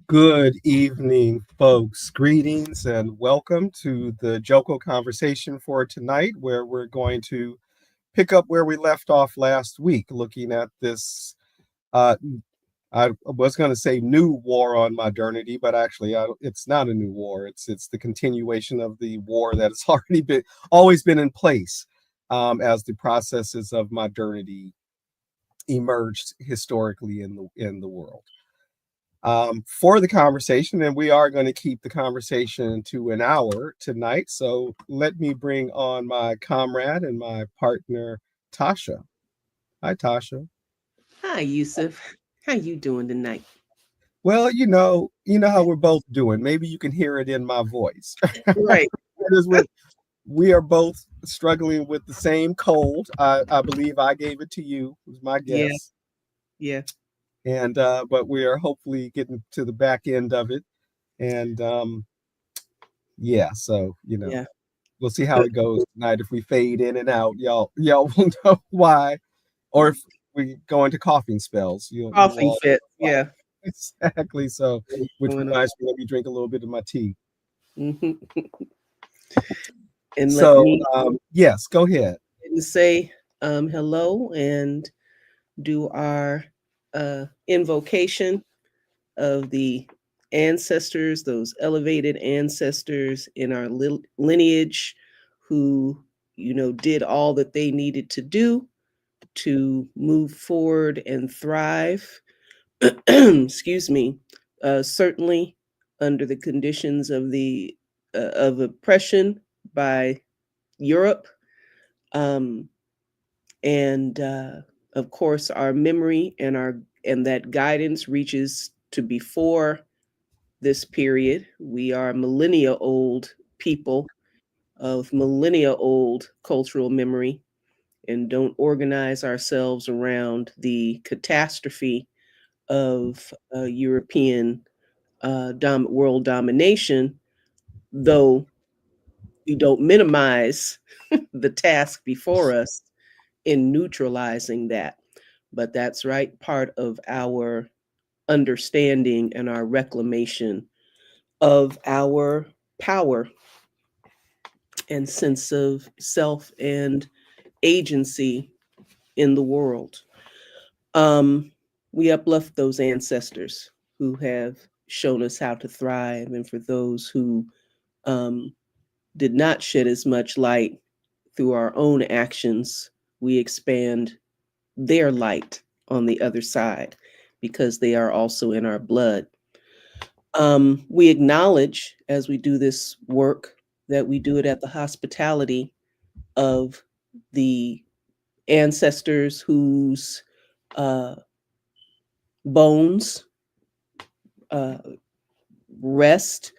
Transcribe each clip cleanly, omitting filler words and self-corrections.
Good evening, folks. Greetings and welcome to the Joko conversation for tonight, where we're going to pick up where we left off last week, looking at this. I was going to say new war on modernity, but actually, it's not a new war. It's the continuation of the war that has always been in place as the processes of modernity emerged historically in the world. For the conversation, and we are going to keep the conversation to an hour tonight. So let me bring on my comrade and my partner, Tasha. Hi, Tasha. Hi, Yusuf. How you doing tonight? Well, you know how we're both doing. Maybe you can hear it in my voice. Right. Because we are both struggling with the same cold. I believe I gave it to you, was my Yeah. guess. Yeah. And but we are hopefully getting to the back end of it. And yeah, so Yeah. we'll see how it goes tonight. If we fade in and out, y'all will know why. Or if we go into coughing spells, you Coughing all fit. know why. Yeah. Exactly. So, What's which going on? reminds me, let me drink a little bit of my tea. hmm And let So, me yes, go ahead. say hello and do our invocation of the ancestors, those elevated ancestors in our lineage who, did all that they needed to do to move forward and thrive. Excuse me, certainly under the conditions of oppression by Europe, um, and of course our memory and that guidance reaches to before this period. We are millennia old people of millennia old cultural memory and don't organize ourselves around the catastrophe of European world domination, though we don't minimize the task before us in neutralizing that. But that's right, part of our understanding and our reclamation of our power and sense of self and agency in the world. Um, we uplift those ancestors who have shown us how to thrive, and for those who um, did not shed as much light through our own actions, we expand their light on the other side because they are also in our blood. We acknowledge as we do this work that we do it at the hospitality of the ancestors whose uh, bones uh, rest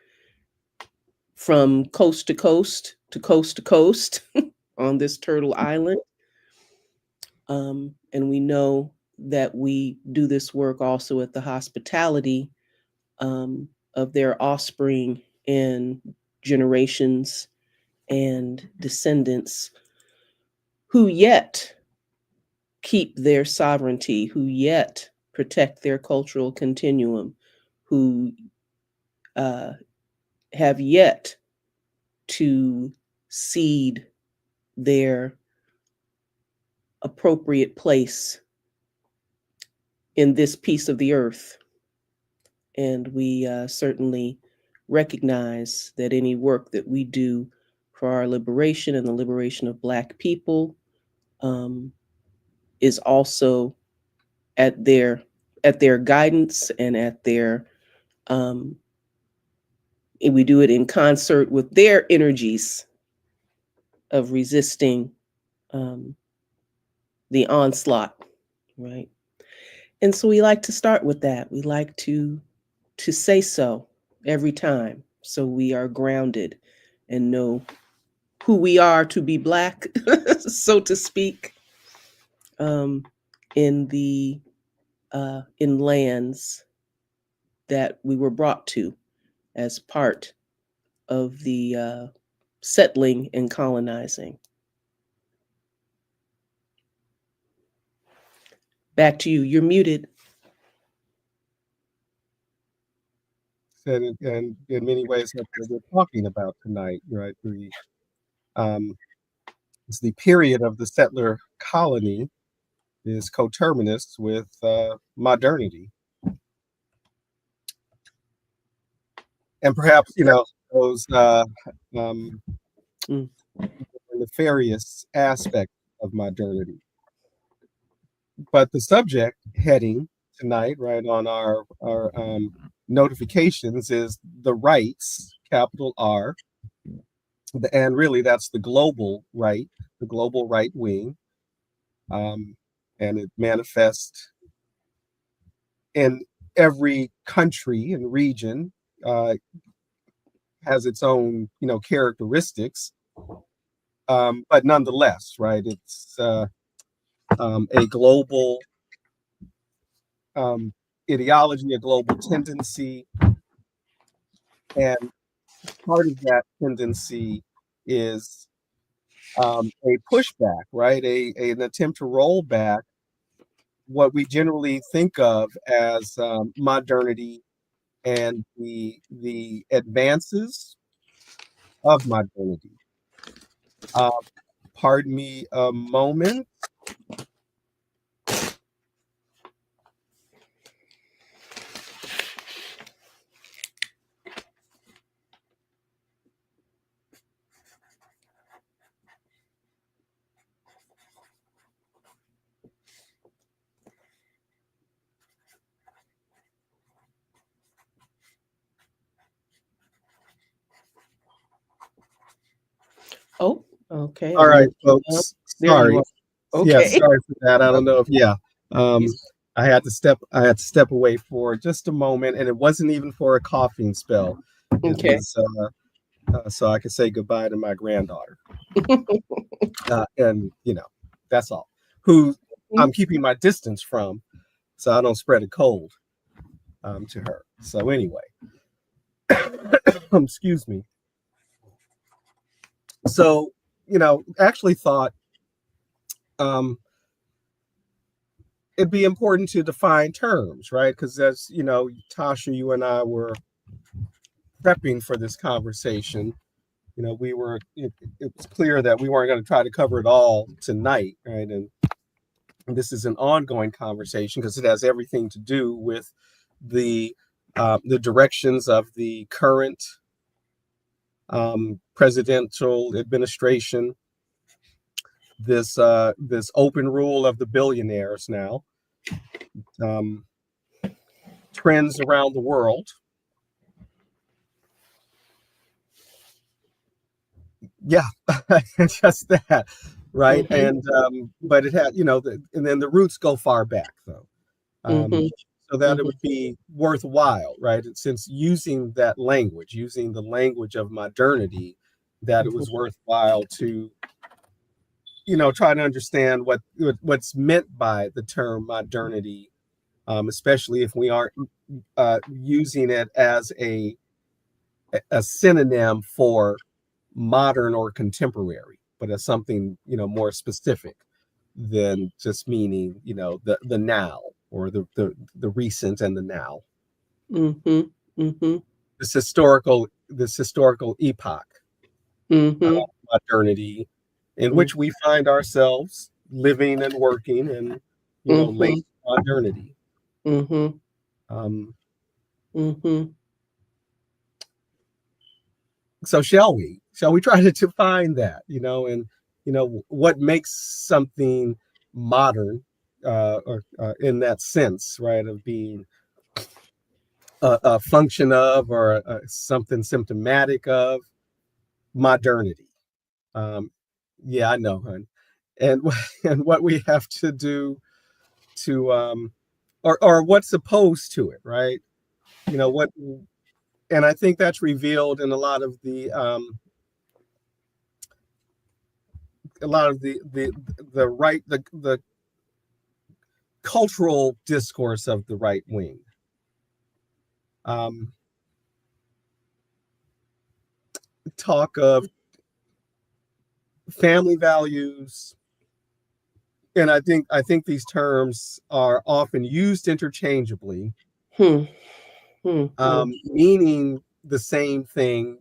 from coast to coast to coast to coast on this turtle island. And we know that we do this work also at the hospitality um, of their offspring and generations and descendants who yet keep their sovereignty, who yet protect their cultural continuum, who uh, have yet to cede their appropriate place in this piece of the earth. And we certainly recognize that any work that we do for our liberation and the liberation of Black people um, is also at their guidance and at their um, and we do it in concert with their energies of resisting um, the onslaught, right? And so we like to start with that. We like to say so every time, so we are grounded and know who we are to be Black, so to speak, um, in the in lands that we were brought to as part of the settling and colonizing. Back to you. You're muted. And in many ways, that's what we're talking about tonight, right? Um, it's the period of the settler colony is coterminous with modernity, and perhaps those um, Mm. nefarious aspects of modernity. But the subject heading tonight, right on our notifications, is the rights, capital R, and really that's the global right wing, and it manifests in every country and region, uh, has its own characteristics, but nonetheless, right, it's a global um, ideology, a global tendency, and part of that tendency is a pushback, right, an attempt to roll back what we generally think of as modernity and the advances of modernity. Uh, Pardon me a moment. Oh, okay. All I'm right, looking up. folks. There you Sorry. are. Yeah, Okay. sorry for that. I don't know if He's I had to step away for just a moment, and it wasn't even for a coughing spell. It okay. was so I could say goodbye to my granddaughter, and that's all. Who I'm keeping my distance from, so I don't spread a cold to her. So anyway, excuse me. So actually thought um, it'd be important to define terms, right? Because as Tasha, you and I were prepping for this conversation, it was clear that we weren't going to try to cover it all tonight, right? And this is an ongoing conversation because it has everything to do with the directions of the current presidential administration. This open rule of the billionaires now, um, trends around the world. Yeah, just that, right? Mm-hmm. And but it had, and then the roots go far back, though, um, Mm-hmm. so that it Mm-hmm. would be worthwhile, right? Since using that language, using the language of modernity, that it was worthwhile to, try to understand what's meant by the term modernity, especially if we aren't using it as a synonym for modern or contemporary, but as something more specific than just meaning the now or the recent and the now. Mm-hmm. Mm-hmm. This historical epoch, Mm-hmm. modernity, in which we find ourselves living and working in Mm-hmm. late modernity. Mm-hmm. Um, Mm-hmm. so shall we try to define that, and what makes something modern, or in that sense, right, of being a function of, or something symptomatic of modernity. um, yeah, I know, hon. And and what we have to do to or what's opposed to it, right? What, and I think that's revealed in a lot of a lot of the right the cultural discourse of the right wing. Um, Talk of family values, and I think these terms are often used interchangeably, Hmm. Hmm. Hmm. meaning the same thing,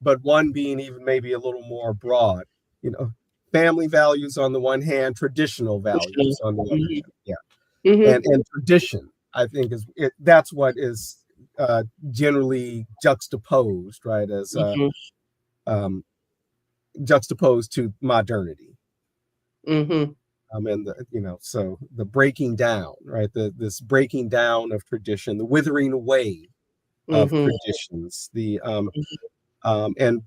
but one being even maybe a little more broad. You know, family values on the one hand, traditional values on the other Mm-hmm. hand. Yeah, Mm-hmm. and tradition, I think, is that's what is generally juxtaposed, right, as Mm-hmm. um, juxtaposed to modernity. Mm-hmm. And so the breaking down, right, this breaking down of tradition, the withering away of Mm-hmm. traditions, the and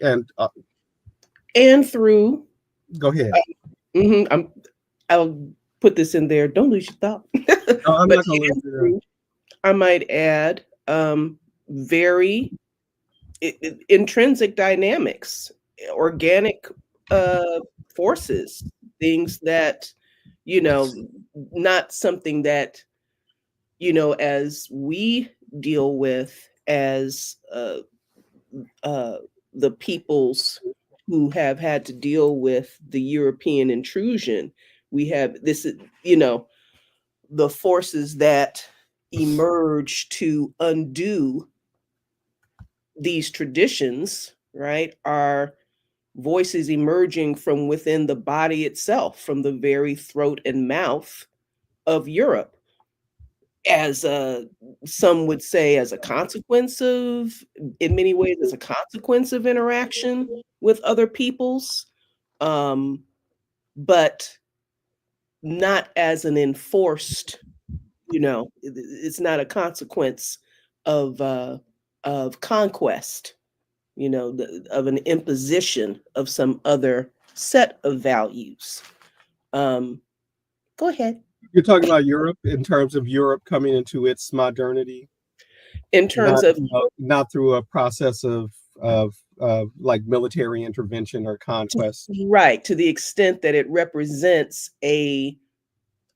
and And through, go ahead. I'll put this in there. Don't lose your thought. No, I'm But not going to lose and it. through, I might add, very intrinsic dynamics, organic uh, forces, things that, you know, not something that, as we deal with as uh, the peoples who have had to deal with the European intrusion. We have this, the forces that emerge to undo these traditions, right, are voices emerging from within the body itself, from the very throat and mouth of Europe, as some would say, as a consequence of, in many ways, as a consequence of interaction with other peoples, um, but not as an enforced, it's not a consequence of conquest, of an imposition of some other set of values. Um, Go ahead. You're talking about Europe in terms of Europe coming into its modernity, In terms not of, not through a process of like military intervention or conquest, right, to the extent that it represents a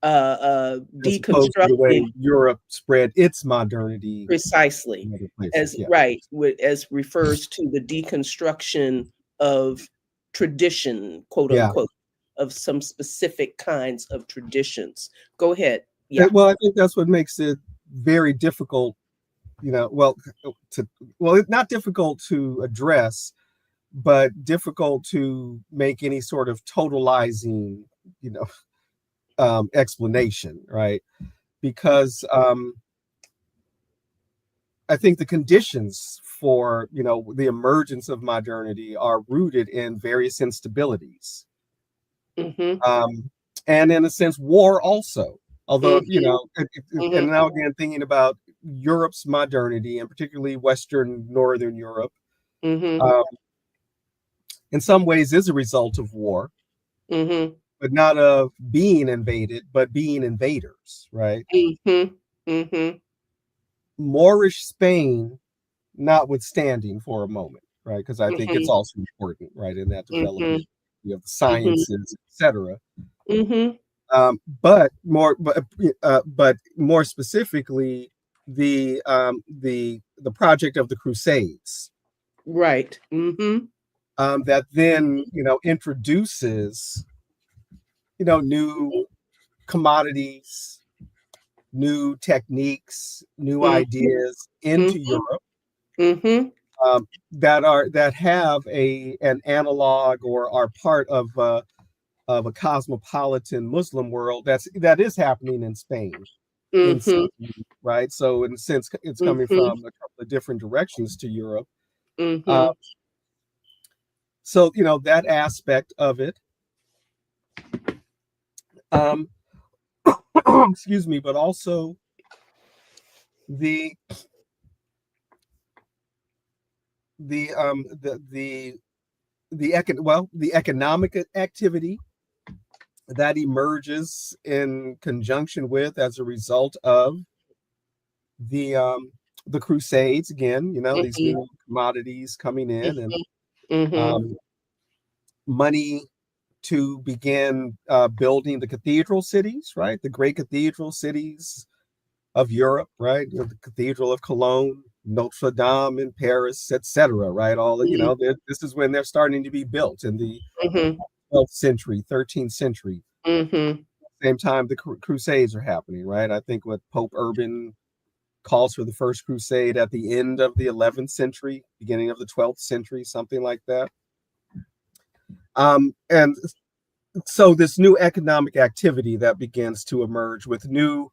as opposed to the deconstructing, way Europe spread its modernity precisely, in other places. as Yeah, right, as refers to the deconstruction of tradition, quote yeah. unquote, of some specific kinds of traditions. Go ahead. Yeah. Well, I think that's what makes it very difficult. Well, to it's not difficult to address, but difficult to make any sort of totalizing, you know, explanation, right? Because I think the conditions for the emergence of modernity are rooted in various instabilities, Mm-hmm. um, and in a sense, war also. Although Mm-hmm. and Mm-hmm. now again thinking about Europe's modernity and particularly Western Northern Europe, Mm-hmm. um, in some ways is a result of war, Mm-hmm. but not of being invaded, but being invaders, right? Mm-hmm. Mm-hmm. Moorish Spain notwithstanding for a moment, right? Because I think it's Mm-hmm. also important, right, in that Mm-hmm. development of the Mm-hmm. sciences, etc. Mm-hmm. But more specifically, the project of the Crusades, Right. Mm-hmm. that then introduces new commodities, new techniques, new Mm-hmm. ideas into Europe, Mm-hmm. that have an analog or are part of a cosmopolitan Muslim world that is happening in Spain, in Mm-hmm. Spain, right? So in a sense, it's coming Mm-hmm. from a couple of different directions to Europe. Uh, Mm-hmm. so that aspect of it, um, excuse me, but also the the economic activity that emerges in conjunction with as a result of the um, the Crusades. Again, these Mm-hmm. new commodities coming in, and Mm-hmm. money to begin building the cathedral cities, right? The great cathedral cities of Europe, right? The Cathedral of Cologne, Notre Dame in Paris, etc. Right? All this is when they're starting to be built in the Mm-hmm. 12th century, 13th century. Mm-hmm. Same time the Crusades are happening, right? I think what Pope Urban calls for the first crusade at the end of the 11th century, beginning of the 12th century, something like that. And so this new economic activity that begins to emerge with new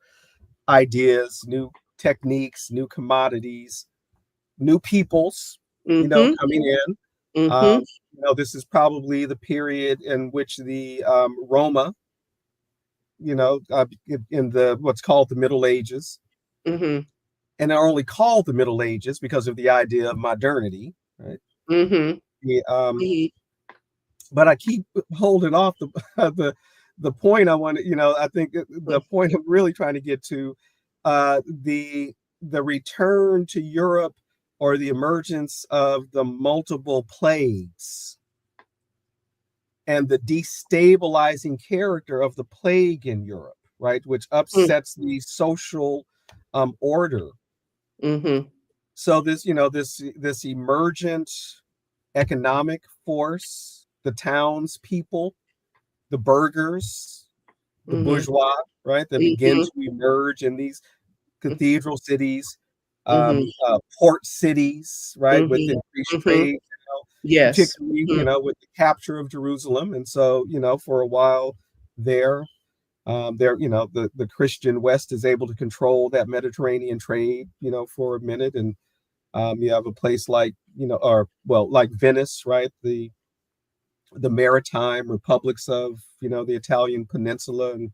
ideas, new techniques, new commodities, new peoples, Mm-hmm. coming in. Mm-hmm. This is probably the period in which the Roma, in the what's called the Middle Ages, Mm-hmm. and are only called the Middle Ages because of the idea of modernity, right? Mm-hmm. The, but I keep holding off the the point I want to, I think the point I'm really trying to get to, the return to Europe or the emergence of the multiple plagues and the destabilizing character of the plague in Europe, right, which upsets the social order. Mm-hmm. So this emergent economic force, the townspeople, the burghers, the Mm-hmm. bourgeois, right, that begin Mm-hmm. to emerge in these cathedral cities, Mm-hmm. port cities, right, with increased Mm-hmm. Mm-hmm. trade, Yes. particularly, Mm-hmm. with the capture of Jerusalem. And so, for a while there, the Christian West is able to control that Mediterranean trade, for a minute. And you have a place like, or well, like Venice, right, the maritime republics of, the Italian peninsula. And,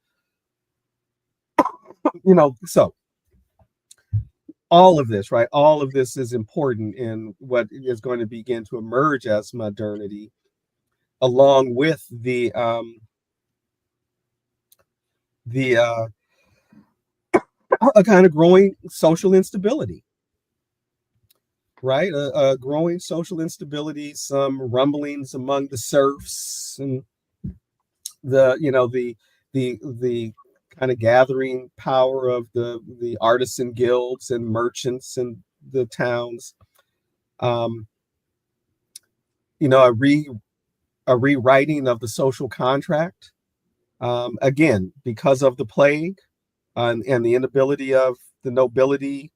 so all of this, right? All of this is important in what is going to begin to emerge as modernity, along with the a kind of growing social instability, right? A growing social instability, some rumblings among the serfs, and the kind of gathering power of the artisan guilds and merchants in the towns. Um, a rewriting of the social contract. Again, because of the plague, and the inability of the nobility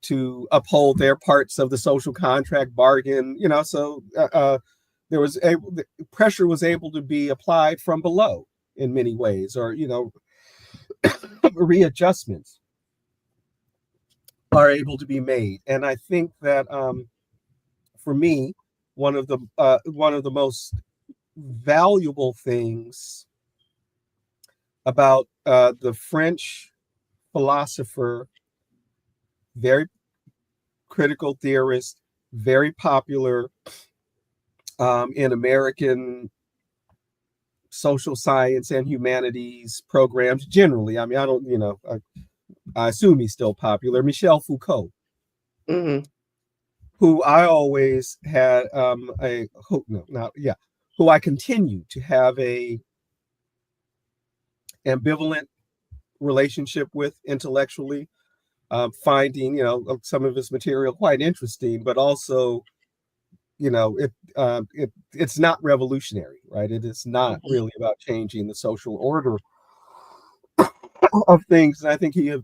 to uphold their parts of the social contract bargain. So there was pressure was able to be applied from below in many ways, or readjustments are able to be made. And I think that, for me, one of the most valuable things about the French philosopher, very critical theorist, very popular in American social science and humanities programs generally. I mean, I don't, I assume he's still popular. Michel Foucault, Mm-hmm. who I always had who I continue to have a ambivalent relationship with intellectually, finding some of his material quite interesting, but also it's not revolutionary, right? It is not really about changing the social order of things. And I think he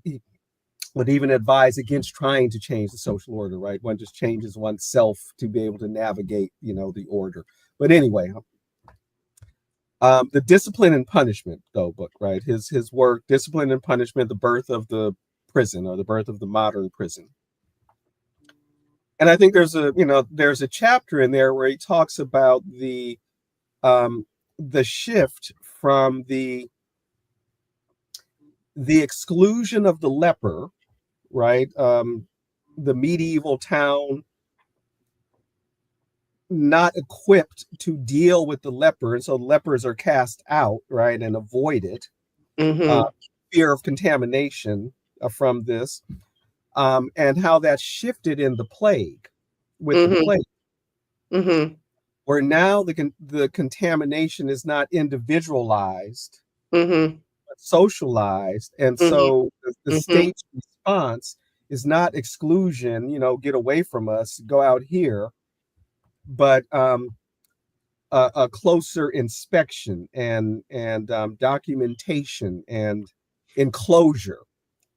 would even advise against trying to change the social order, right? One just changes oneself to be able to navigate, the order. But anyway, the Discipline and Punishment, though, book, right? His work, Discipline and Punishment: The Birth of the Prison, or the Birth of the Modern Prison. And I think there's a chapter in there where he talks about the shift from the exclusion of the leper, right? The medieval town not equipped to deal with the leper, and so lepers are cast out, right, and avoided. Uh, Mm-hmm. Fear of contamination from this, and how that shifted in the plague, with the Mm-hmm. plague, Mm-hmm. where now the contamination is not individualized, Mhm. but socialized, and Mhm. so the Mhm. state's response is not exclusion, get away from us, go out here, but a closer inspection and documentation and enclosure,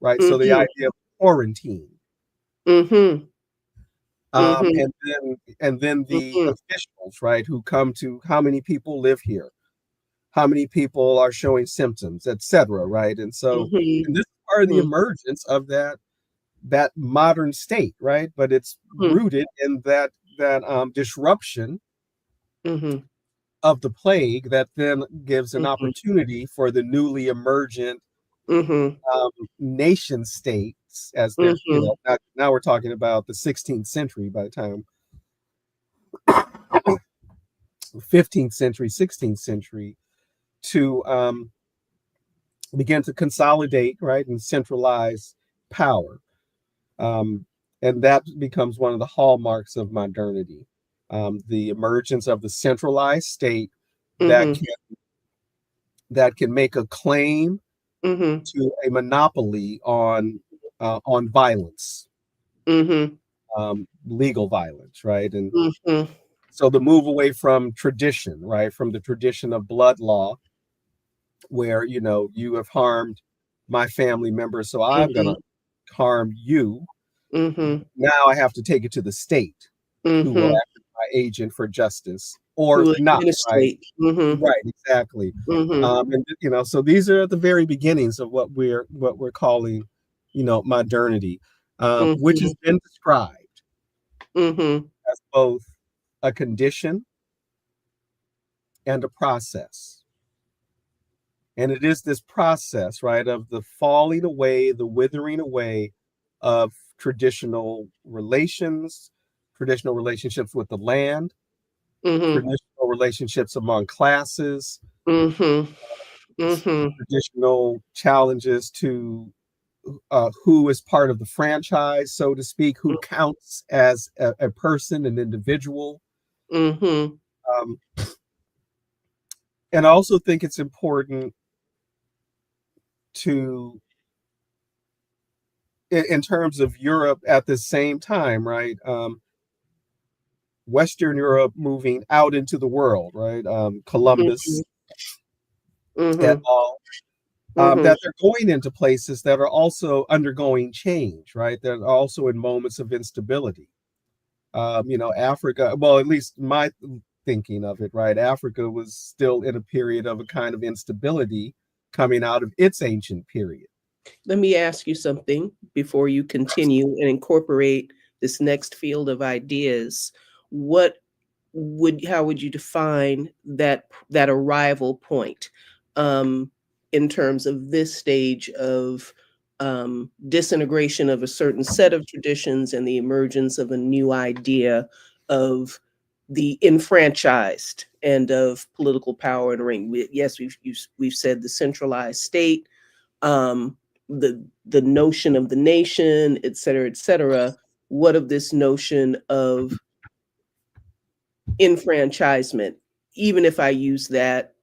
right? So the Mhm. idea of quarantine, Mhm. um, Mhm. and then the Mhm. officials, right, who come to how many people live here, how many people are showing symptoms, etc., right? And so, Mhm. and this is part of the Mhm. emergence of that modern state, right? But it's Mhm. rooted in that disruption Mhm. of the plague that then gives an Mhm. opportunity for the newly emergent Mhm. um, nation states, as they're, Mhm. now we're talking about the 16th century by the time 15th century, 16th century, to begin to consolidate, right, and centralize power. Um, and that becomes one of the hallmarks of modernity, the emergence of the centralized state that Mhm. can that can make a claim Mhm. to a monopoly on violence, Mhm. legal violence, right? And Mhm. so the move away from tradition, right, from the tradition of blood law, where you have harmed my family member, so I'm going Mhm. to harm you. Mhm. Now I have to take it to the state, who will Mhm. act as my agent for justice Who or will not, right? administrate. Mhm. Right, exactly. Mhm. And so these are at the very beginnings of what we're calling, modernity, which has Mhm. been described Mhm. as both a condition and a process. And it is this process, right, of the falling away, the withering away of traditional relationships with the land, Mhm. traditional relationships among classes, Mhm. Mhm. traditional challenges to who is part of the franchise, so to speak, who counts as a person, an individual. Mhm. Um, and I also think it's important to, in terms of Europe at the same time, right? Western Europe moving out into the world, right? Mhm. Columbus et Mhm. al. Mhm. That they're going into places that are also undergoing change, right? That are also in moments of instability. Africa, well, at least my thinking of it, right? Africa was still in a period of a kind of instability coming out of its ancient period. Let me ask you something before you continue and incorporate this next field of ideas. What how would you define that arrival point, um, in terms of this stage of disintegration of a certain set of traditions and the emergence of a new idea of the enfranchised and of political power and ring? Yes, we've said the centralized state, the notion of the nation, et cetera, et cetera. What of this notion of enfranchisement, even if I use that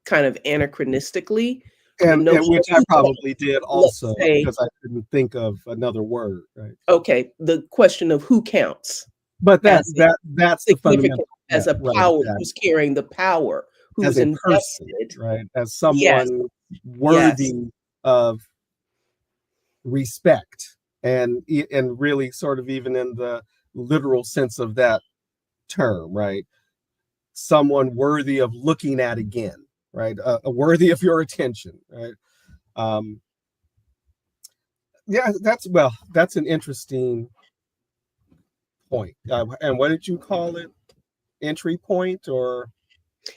kind of anachronistically, the And notion of which I who probably counts, did let's also say, because I couldn't think of another word, right? okay, the question of who counts But that as a that that's the fundamental, significant, yeah, as a right, power, exactly. who's carrying the power, As who's a person, invested. right? As Yes, someone yes. worthy of respect, and really sort of even in the literal sense of that term, right? Someone worthy of looking at again, right? Worthy of your attention, right? Um, yeah, that's an interesting point. And what did you call it? Entry point, or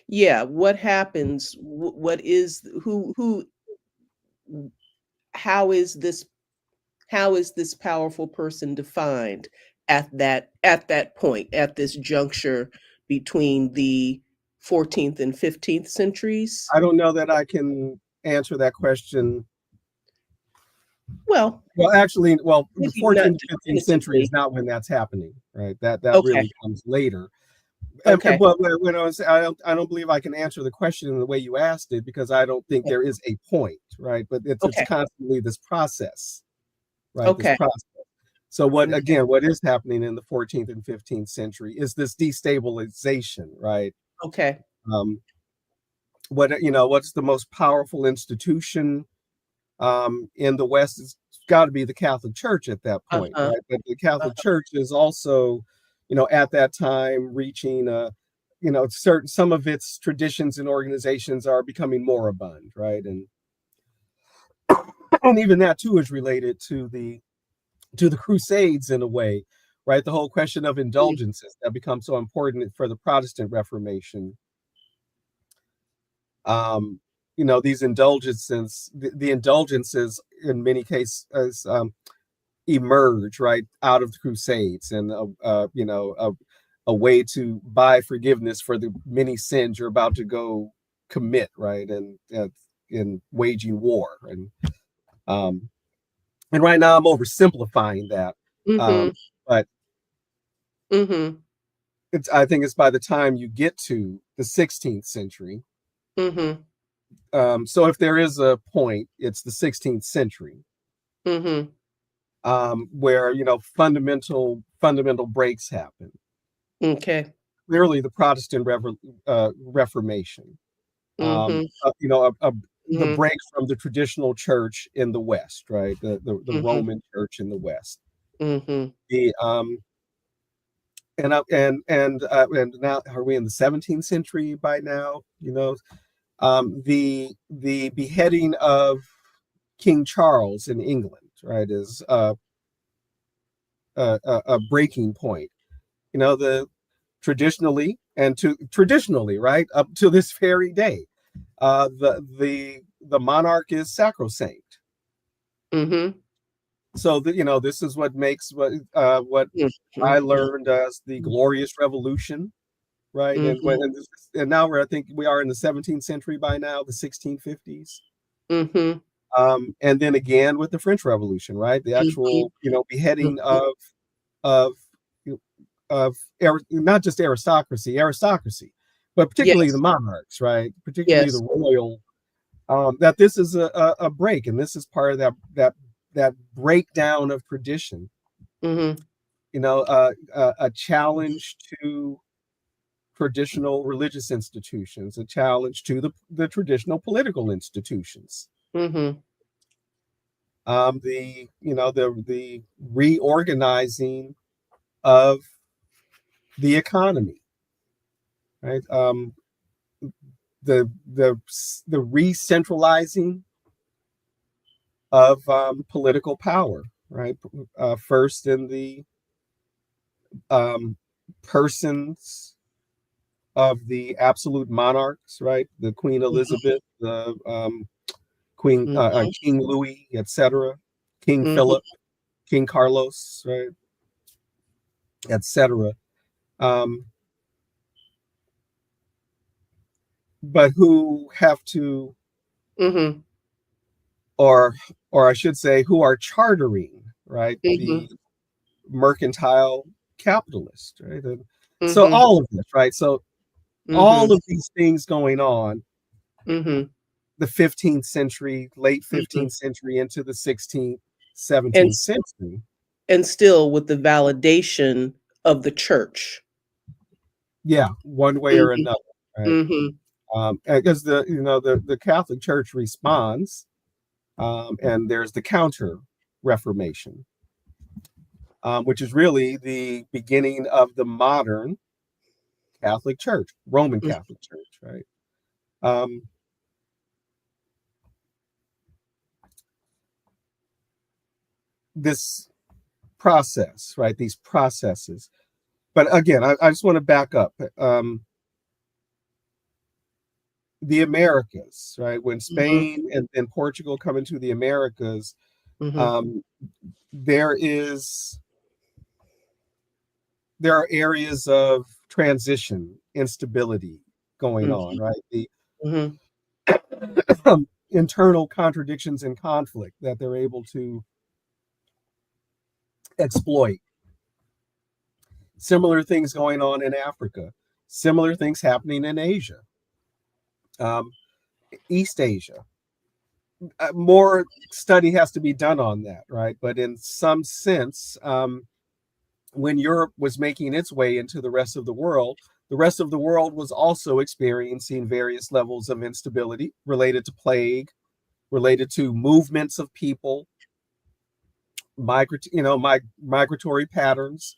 Yeah, what happens? What is who? How is this how is this powerful person defined at that point, at this juncture between the 14th and 15th centuries? I don't know that I can answer that question. Well, Well, actually, the maybe not 14th to 15th century is definitively. not when that's happening, right? That Okay. really comes later. Okay. But when I don't believe I can answer the question in the way you asked it because I don't think there is a point, right? But it's Okay. constantly this process, right? This Okay. process. So what Okay. again? What is happening in the 14th and 15th century is this destabilization, right? Okay. Um, what's the most powerful institution in the West? It's got to be the Catholic Church at that point, Uh-huh. right? But the Catholic Uh-huh. Church is also, at that time reaching certain some of its traditions and organizations are becoming moribund, right? And even that too is related to the Crusades in a way, right? The whole question of indulgences that become so important for the Protestant Reformation. Um, these indulgences, the indulgences in many cases emerge right out of the Crusades, and a way to buy forgiveness for the many sins you're about to go commit, right? And in waging war, um, and right now I'm oversimplifying that, Mm-hmm. but Mm-hmm. I think it's by the time you get to the 16th century. Mm-hmm. So if there is a point, it's the 16th century, Mm-hmm. where fundamental breaks happen. Okay. Clearly, the Protestant Reformation, Mm-hmm. the Mm-hmm. break from the traditional church in the West, right? The Mm-hmm. Roman Church in the West. Mm-hmm. The and now are we in the 17th century by now? The beheading of King Charles in England, right, is a breaking point. The traditionally, right, up to this very day, the monarch is sacrosanct. Mm-hmm. So this is what makes what I Mm-hmm. learned as the Glorious Revolution, right? Mm-hmm. And now I think we are in the 17th century by now, the 1650s. Mm-hmm. And then again with the French Revolution, right? The actual, beheading of of not just aristocracy, but particularly the Yes. monarchs, right? Particularly the Yes. royal. That this is a break, and this is part of that breakdown of tradition. Mm-hmm. A challenge to traditional religious institutions, a challenge to the traditional political institutions. Mm-hmm. The reorganizing of the economy, right? The re-centralizing of political power, right? First in the um, persons of the absolute monarchs, right? The Queen Elizabeth, the Queen Mm-hmm. King Louis, etc., King Mm-hmm. Philip, King Carlos, right, etc. Um, but who have to, Mm-hmm. or I should say, who are chartering, right, Mm-hmm. the mercantile capitalist, right? And so Mm-hmm. all of this, right? So Mm-hmm. all of these things going on, Mm-hmm. the 15th century, late Mm-hmm. 15th century into the 16th, And 17th century. and still with the validation of the church. Yeah, one way or Mm-hmm. another, right? Mm-hmm. Because the Catholic Church responds, and there's the Counter Reformation, which is really the beginning of the modern Catholic Church, Roman Catholic Church, right? Um, this process, right? These processes. But again, I just want to back up. The Americas, right? When Mm-hmm. Spain and Portugal come into the Americas, Mm-hmm. um, there is there are areas of transition, instability going on, right? The Mm-hmm. internal contradictions and conflict that they're able to exploit. Similar things going on in Africa. Similar things happening in Asia, um, East Asia. More study has to be done on that, right? But in some sense, when Europe was making its way into the rest of the world was also experiencing various levels of instability related to plague, related to movements of people, migratory patterns.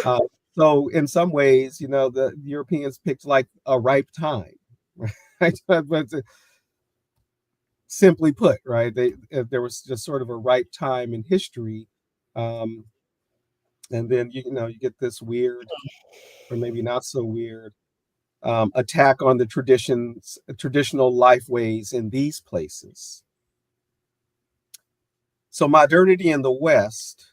Uh, so in some ways, the Europeans picked like a ripe time, right? But simply put, right, there was just sort of a ripe time in history, um, and then you get this weird, or maybe not so weird, attack on the traditional life ways in these places. So modernity in the West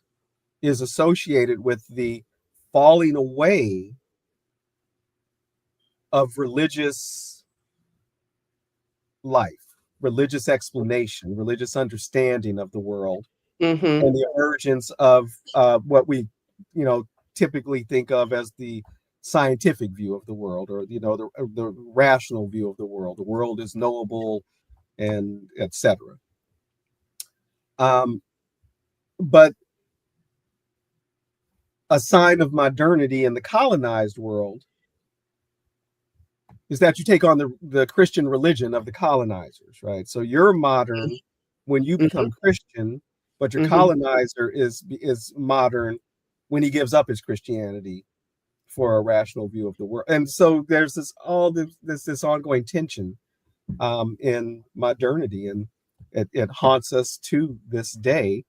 is associated with the falling away of religious life, religious explanation, religious understanding of the world, Mm-hmm. and the emergence of what we, you know, typically think of as the scientific view of the world, or the rational view of the world. The world is knowable, and etc. But a sign of modernity in the colonized world is that you take on the Christian religion of the colonizers, right? So you're modern when you Mm-hmm. become Christian, but your Mm-hmm. colonizer is modern when he gives up his Christianity for a rational view of the world. And so there's this ongoing tension in modernity, and it haunts us to this day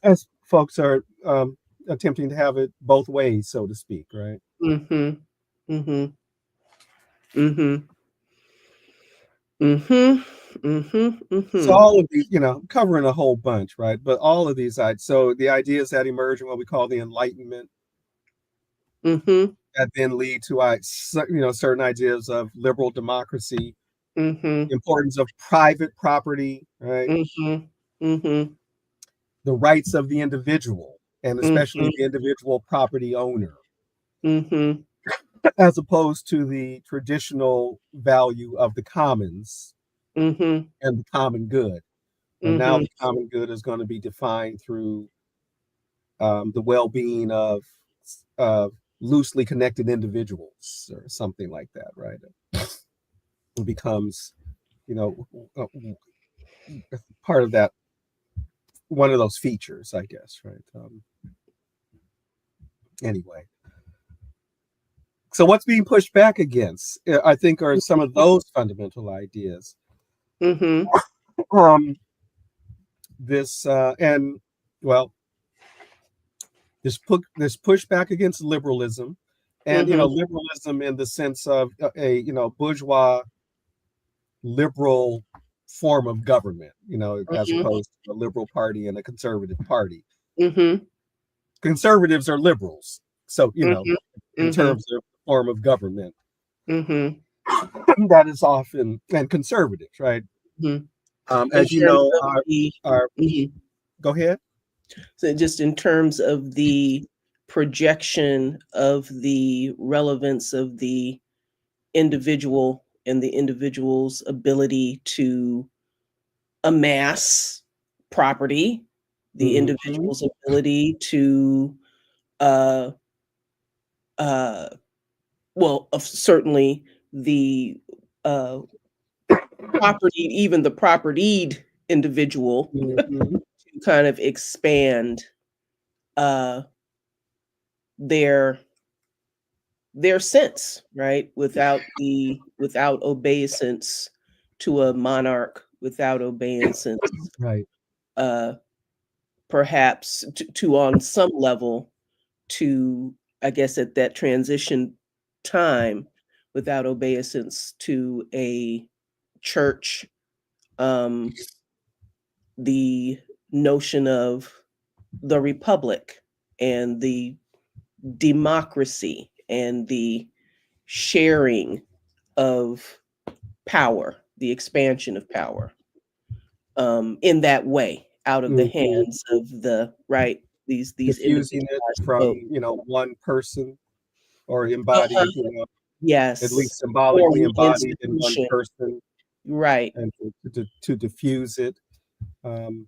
as folks are attempting to have it both ways, so to speak, right? Mm-hmm. Mm-hmm. Mm-hmm. Mm-hmm. Mm-hmm. So Mm-hmm. all of these, covering a whole bunch, right? But all of these, so the ideas that emerge in what we call the Enlightenment, Mm-hmm. that then lead to, certain ideas of liberal democracy, Mm-hmm. importance of private property, right? Mm-hmm. Mm-hmm. The rights of the individual, and especially Mm-hmm. the individual property owner, Mm-hmm. as opposed to the traditional value of the commons Mm-hmm. and the common good. And now Mm-hmm. the common good is going to be defined through the well-being of loosely connected individuals, or something like that, right? It becomes, you know, part of that, one of those features, I guess, right? Anyway, so what's being pushed back against, I think, are some of those fundamental ideas. Mm-hmm. Um, this and well, this pushback against liberalism, and Mm-hmm. liberalism in the sense of a bourgeois liberal form of government, as Mm-hmm. opposed to a liberal party and a conservative party. Mm-hmm. Conservatives are liberals, so Mm-hmm. in Mm-hmm. terms of form of government, Mm-hmm. that is often, and conservatives, right? Mm-hmm. In As you terms know, of the our mhm. go ahead. So just in terms of the projection of the relevance of the individual and the individual's ability to amass property, the Hmm. individual's ability to uh uh well, of certainly the uh property, even the propertied individual, Hmm. to kind of expand uh their sense, right? Without obeisance to a monarch, without obeisance, Right. uh, perhaps to on some level, to, I guess, at that transition time, without obeisance to a church, um, the notion of the republic and the democracy and the sharing of power, the expansion of power, in that way, out of the Hmm. hands of the right these Diffusing it individualized from folks. one person. or Uh-huh. embodied, at Yes. least Or symbolically one embodied in one institution. person, Right. and to diffuse it. Um,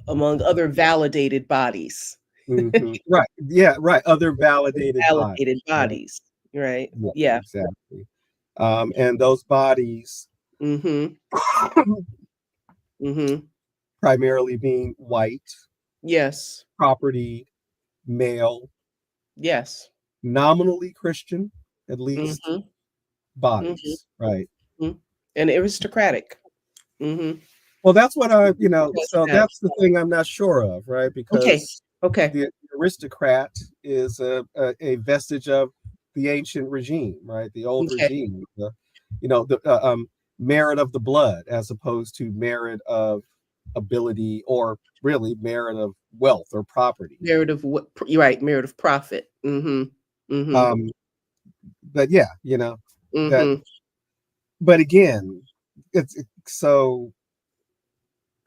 Among other validated bodies. right. Yeah. Right. Other validated bodies. Validated Right. bodies. Right. Yeah. Yeah. Exactly. And those bodies Mm-hmm. Mm-hmm. primarily being white, Yes. property, male, Yes. nominally Christian, at least Mm-hmm. Mm-hmm. bodies. Right. Mm-hmm. And aristocratic. Mm-hmm. Well, that's what so Personality. that's the thing I'm not sure of, right? Okay. Because Okay. the aristocrat is a vestige of the ancient regime, right? The old Okay. regime, the merit of the blood as opposed to merit of ability or really merit of wealth or property. Merit of what? You're right. Merit of profit. Mm-hmm. Mm-hmm. Um, but yeah, that. Mm-hmm. But again, so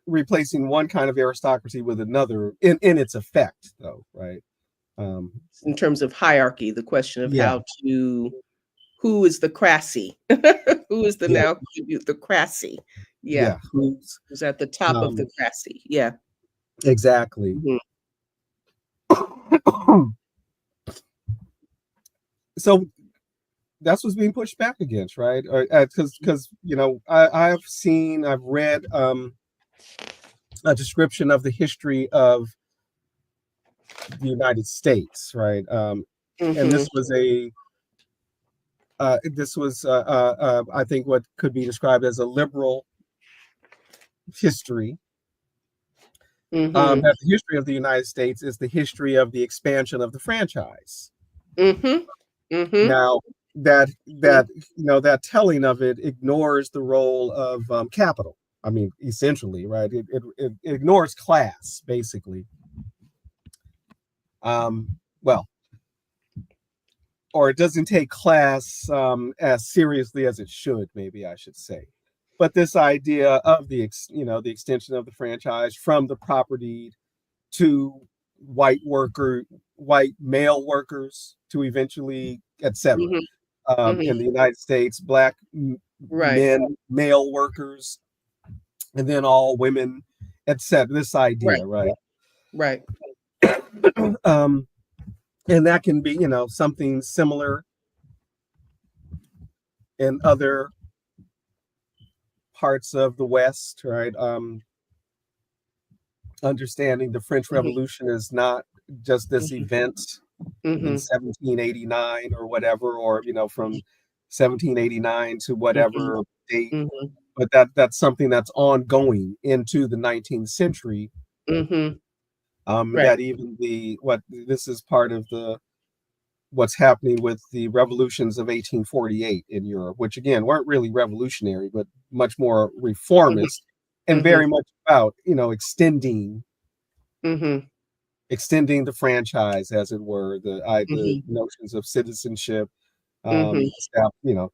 replacing one kind of aristocracy with another in its effect, though, right? Um, In terms of hierarchy, the question of yeah, how to who is the crassy? Who is the yeah, now the crassy? Yeah. yeah. Who's Who's at the top of the um, crassy? Yeah. exactly? Mhm. So that's what's being pushed back against, right? Because I've read a description of the history of the United States, right? And Mhm. this was I think what could be described as a liberal history. Mhm. That the history of the United States is the history of the expansion of the franchise. Mhm. Mhm. Now, that telling of it ignores the role of capital. I mean, essentially, right? It ignores class, basically. Well, or it doesn't take class as seriously as it should, maybe I should say. But this idea of the extension of the franchise from the property to white male workers, to eventually, etc. Mhm. Mhm. In the United States, black Right. men, male workers, and then all women, etc. This Right. idea, right? Right. um, and that can be, something similar in other parts of the West, right? Understanding the French Mhm. Revolution is not just this Mhm. event in Mhm. 1789 or whatever, or from 1789 to Mhm. whatever date, Mhm. but that's something that's ongoing into the 19th century. Mhm. Right. That even the what this is part of the what's happening with the revolutions of 1848 in Europe, which again weren't really revolutionary, but much more Mhm. reformist and Mhm. very much about Mhm. extending the franchise, as it were, the Mhm. notions of citizenship, Mhm.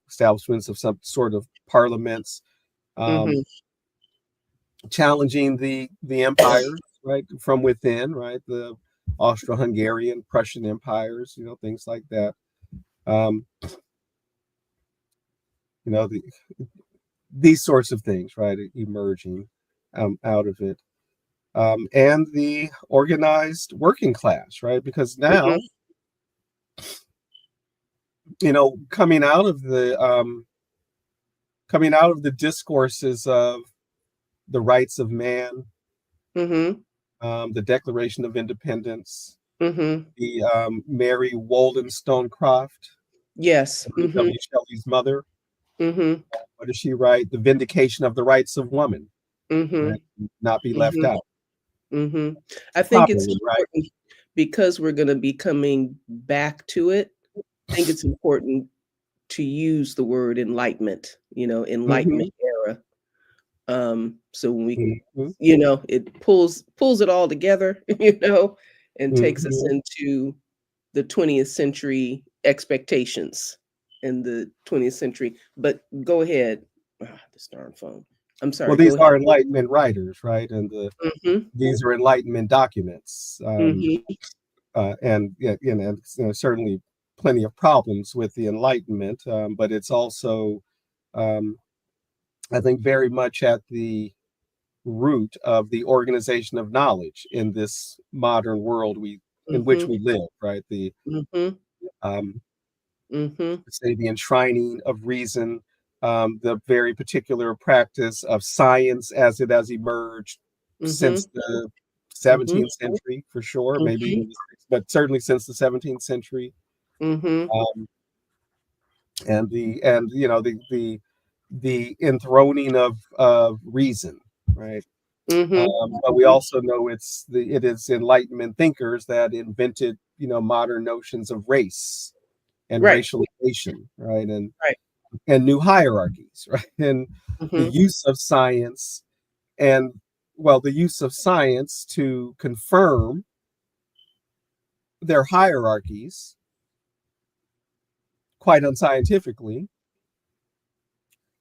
establishments of some sort of parliaments, um, Mhm. challenging the empires, right, from within, right, the Austro-Hungarian, Prussian empires, things like that. Um, the, these sorts of things, right, emerging out of it. And the organized working class, right, because Mhm. now, coming out of the discourses of the rights of man, Mhm. the Declaration of Independence, Mhm. the Mary Wollstonecraft, Yes. W. Mhm. W. Shelley's mother. Mhm. What does she write? The vindication of the rights of woman, right? Mhm. Not be left Mhm. out Mhm. I think it's properly, right? important because we're gonna be coming back to it. I think it's important to use the word enlightenment, Mm-hmm, enlightenment era. So when we, mm-hmm, it pulls it all together, and takes us mm-hmm. into the 20th century expectations in the 20th century. But go ahead. This darn phone. I'm Well, sorry. Go these ahead. are Enlightenment writers, right? And Mhm. these are Enlightenment documents, Mhm. and yeah, certainly. plenty of problems with the Enlightenment, but it's also, um, I think, very much at the root of the organization of knowledge in this modern world we in which Mhm. we live. Right, the Mhm. um, Mhm. say the enshrining of reason, the very particular practice of science as it has emerged since Mhm. the Mhm. 17th century, for sure, maybe Mhm. even but certainly since the 17th century. Mhm. Um, and the enthroning of reason, right? Mhm. But we also know it is Enlightenment thinkers that invented modern notions of race and Right. racialization, right? Right. And new hierarchies, right? And the Mhm. use of science and the use of science to confirm their hierarchies quite unscientifically,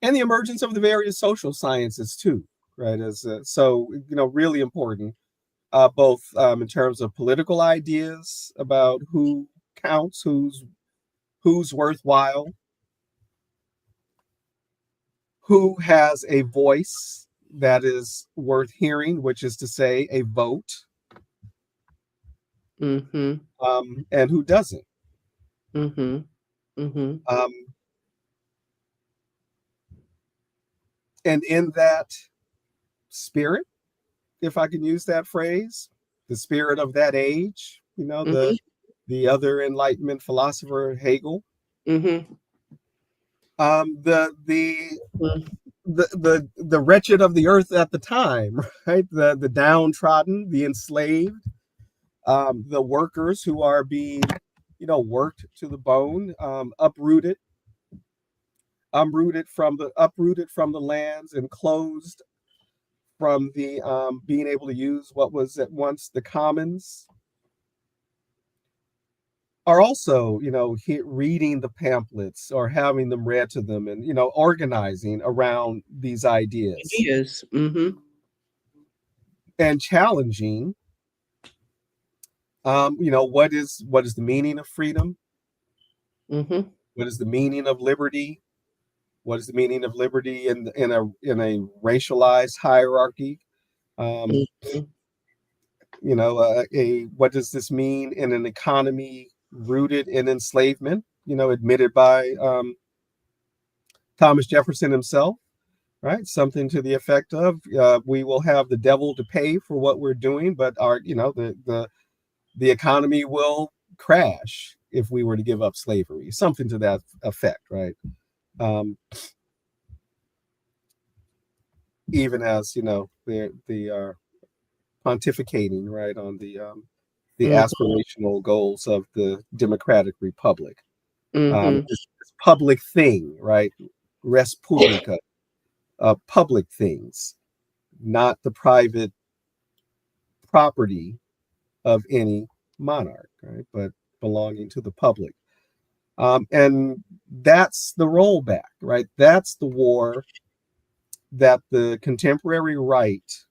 and the emergence of the various social sciences too, right? As so really important, both in terms of political ideas about who counts, who's worthwhile, who has a voice that is worth hearing, which is to say, a vote, Mhm. and who doesn't. Mhm. Mhm. Um, and in that spirit, if I can use that phrase, the spirit of that age, Mhm. the other Enlightenment philosopher Hegel, Mhm. the the wretched of the earth at the time, right? The downtrodden, the enslaved, the workers who are being, worked to the bone, uprooted from the lands and closed from the being able to use what was at once the commons, are also, reading the pamphlets or having them read to them, and organizing around these ideas Ideas. Mhm. and challenging, what is the meaning of freedom, Mhm. what is the meaning of liberty, what is the meaning of liberty in a racialized hierarchy, um, Mhm. a what does this mean in an economy rooted in enslavement, admitted by Thomas Jefferson himself, right? Something to the effect of, we will have the devil to pay for what we're doing, but the economy will crash if we were to give up slavery, something to that effect, right? Um, Even as they are pontificating, right, on the Mhm. aspirational goals of the democratic republic, Mhm. this public thing, right? Res publica, public things, not the private property of any monarch, right? But belonging to the public. And that's the rollback, right? That's the war that the contemporary right,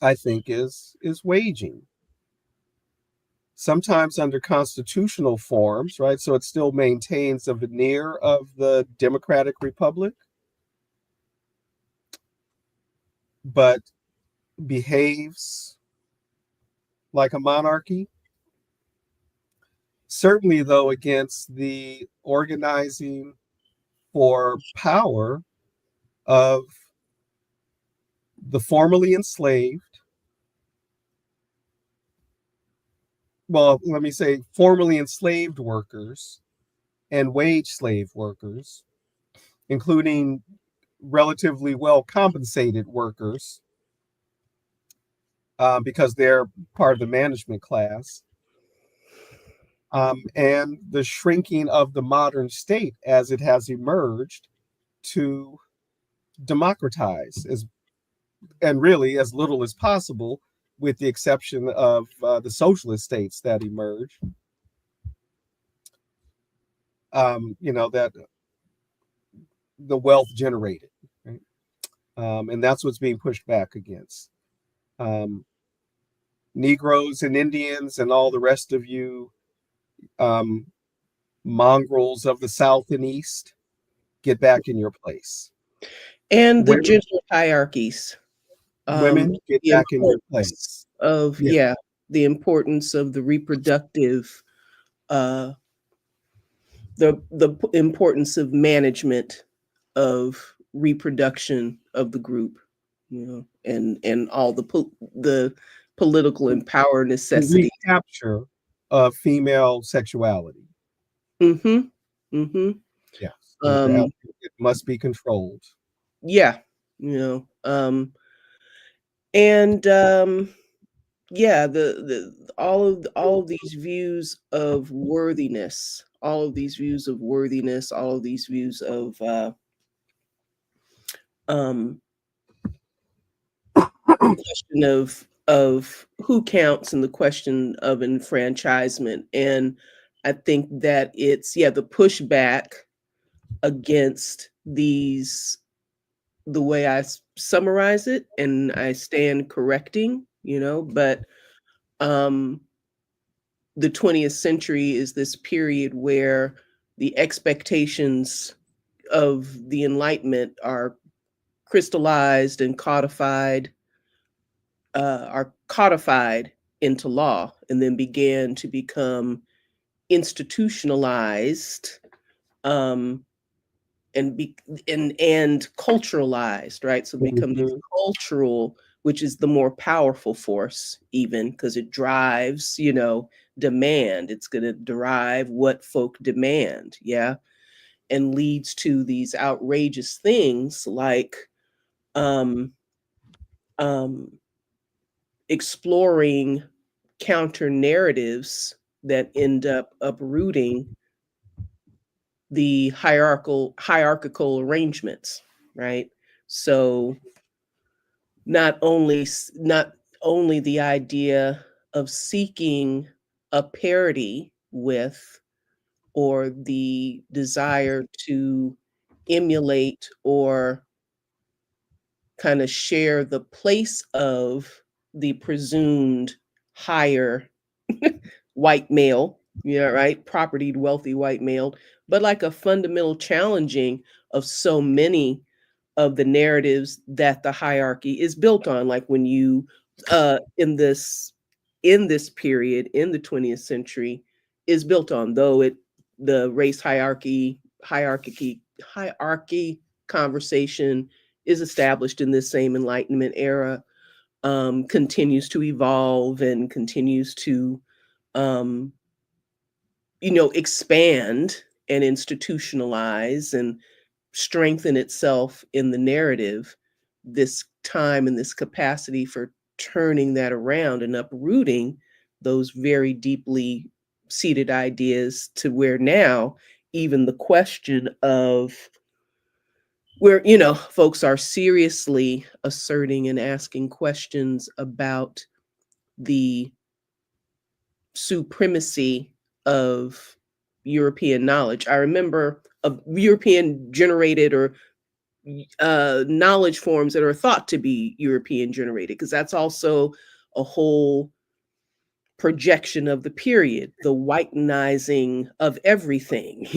I think, is waging. Sometimes under constitutional forms, right? So it still maintains a veneer of the democratic republic, but behaves like a monarchy. Certainly, though, against the organizing for power of the formerly enslaved, well, let me say formerly enslaved workers and wage slave workers, including relatively well compensated workers, because they're part of the management class, and the shrinking of the modern state as it has emerged to democratize and really as little as possible, with the exception of the socialist states that emerge, that the wealth generated, right? And that's what's being pushed back against. Um, Negroes and Indians and all the rest of you, um, mongrels of the South and East, get back in your place. And the Women, gender hierarchies, women, get the back in your place. importance of, Yeah. yeah, the importance of the reproductive, uh, importance of management of reproduction of the group, and all the political and power The necessity. recapture of female sexuality. Mm-hmm. Mm-hmm. Yes. Um, It must be controlled. yeah, you know, and yeah, the all of these views of worthiness, all of these views of worthiness, all of these views of um the question of who counts and the question of enfranchisement. And I think that it's, yeah, the pushback against these, the way summarize it, and I stand correcting, but um the 20th century is this period where the expectations of the Enlightenment are crystallized and are codified into law, and then began to become institutionalized, um, and culturalized, right? So become these Mhm. cultural, which is the more powerful force, even because it drives, demand. It's going to derive what folk demand, yeah, and leads to these outrageous things like um, um, exploring counter narratives that end up uprooting the hierarchical arrangements, right? So not only the idea of seeking a parity with, or the desire to emulate or kind of share the place of the presumed higher white male, yeah, right, propertied, wealthy white male, but like a fundamental challenging of so many of the narratives that the hierarchy is built on. Like when you, in this period in the 20th century, is built on, though it the race hierarchy conversation is established in this same Enlightenment era, continues to evolve and continues to um, expand and institutionalize and strengthen itself in the narrative. This time and this capacity for turning that around and uprooting those very deeply seated ideas, to where now even the question of where, folks are seriously asserting and asking questions about the supremacy of European knowledge. I remember of European generated, or knowledge forms that are thought to be European generated, because that's also a whole projection of the period, the whitenizing of everything,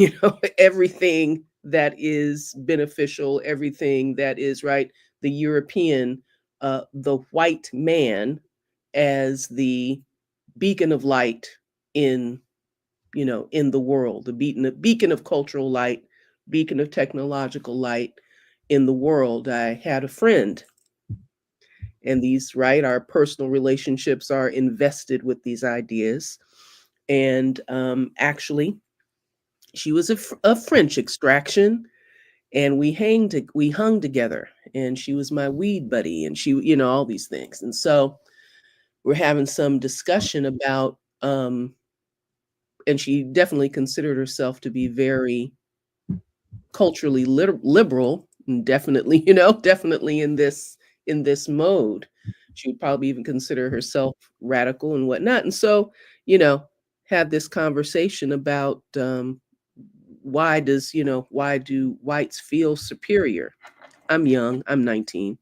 everything that is beneficial, everything that is right, the European, the white man as the beacon of light in, in the world, the beacon of cultural light, beacon of technological light in the world. I had a friend, and these, right, our personal relationships are invested with these ideas. And actually, she was of French extraction, and we hung together, and she was my weed buddy, and she, all these things. And so we're having some discussion about, and she definitely considered herself to be very culturally liberal, and definitely, definitely in this mode. She would probably even consider herself radical and whatnot. And so, you know, had this conversation about, why do whites feel superior? I'm young, I'm 19,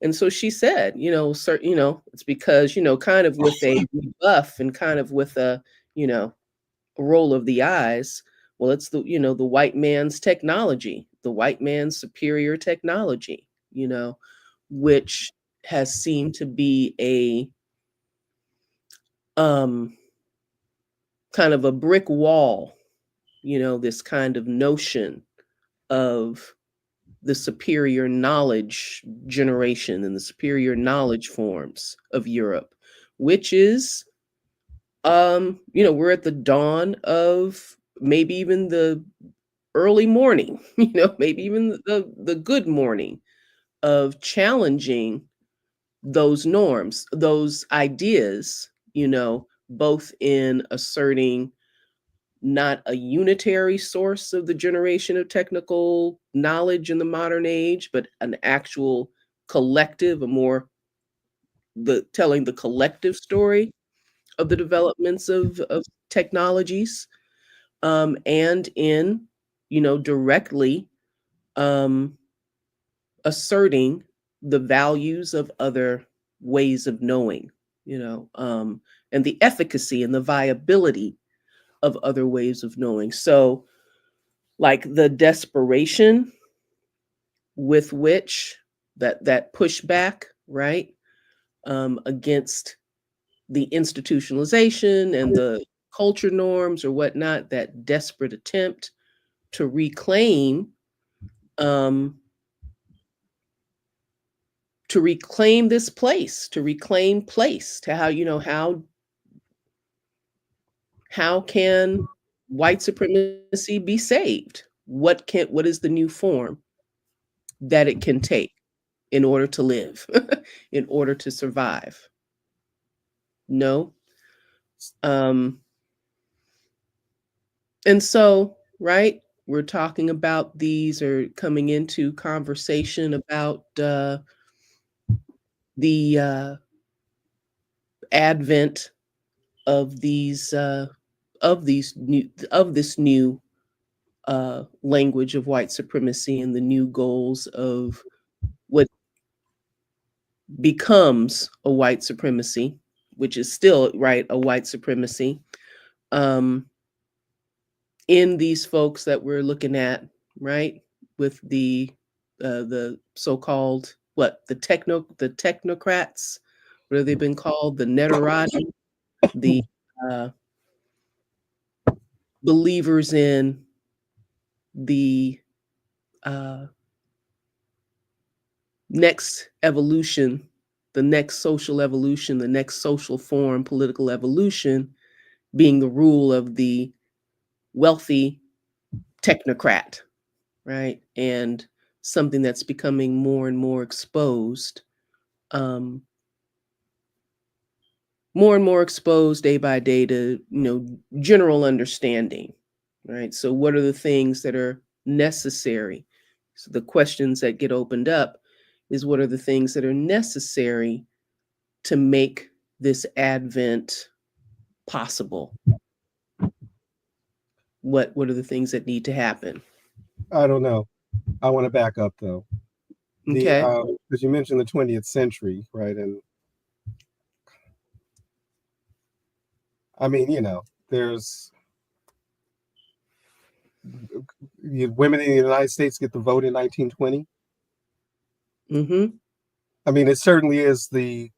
And so she said, it's because, kind of with a rebuff and kind of with a, you know, roll of the eyes, well, it's the white man's technology, the white man's superior technology, which has seemed to be a um kind of a brick wall, this kind of notion of the superior knowledge generation and the superior knowledge forms of Europe, which is, we're at the dawn of maybe even the early morning, maybe even the good morning of challenging those norms, those ideas, both in asserting not a unitary source of the generation of technical knowledge in the modern age, but an actual collective, a more the telling the collective story of the developments of technologies, and in, directly um, asserting the values of other ways of knowing, and the efficacy and the viability of other ways of knowing. So, like the desperation with which that pushback, right, against the institutionalization and the culture norms or whatnot, that desperate attempt to reclaim, um, this place, to reclaim place, to how can white supremacy be saved? What is the new form that it can take in order to live, in order to survive? No. Um, and so, right, we're talking about these, or coming into conversation about the advent of this new language of white supremacy and the new goals of what becomes a white supremacy, which is still, right, a white supremacy, um, in these folks that we're looking at, right, with the so-called, what, the technocrats, what have they been called, the Netarati, the uh, believers in the uh, next evolution, the next social evolution, the next social form, political evolution, being the rule of the wealthy technocrat, right? And something that's becoming more um, more and more exposed day by day to, general understanding, right? So, what are the things that are necessary? So, the questions that get opened up is, what are the things that are necessary to make this advent possible? What are the things that need to happen? I don't know. I want to back up though. The Okay. because you mentioned the 20th century, right? And I mean, there's women in the United States get the vote in 1920. Mm-hmm. I mean, it certainly is the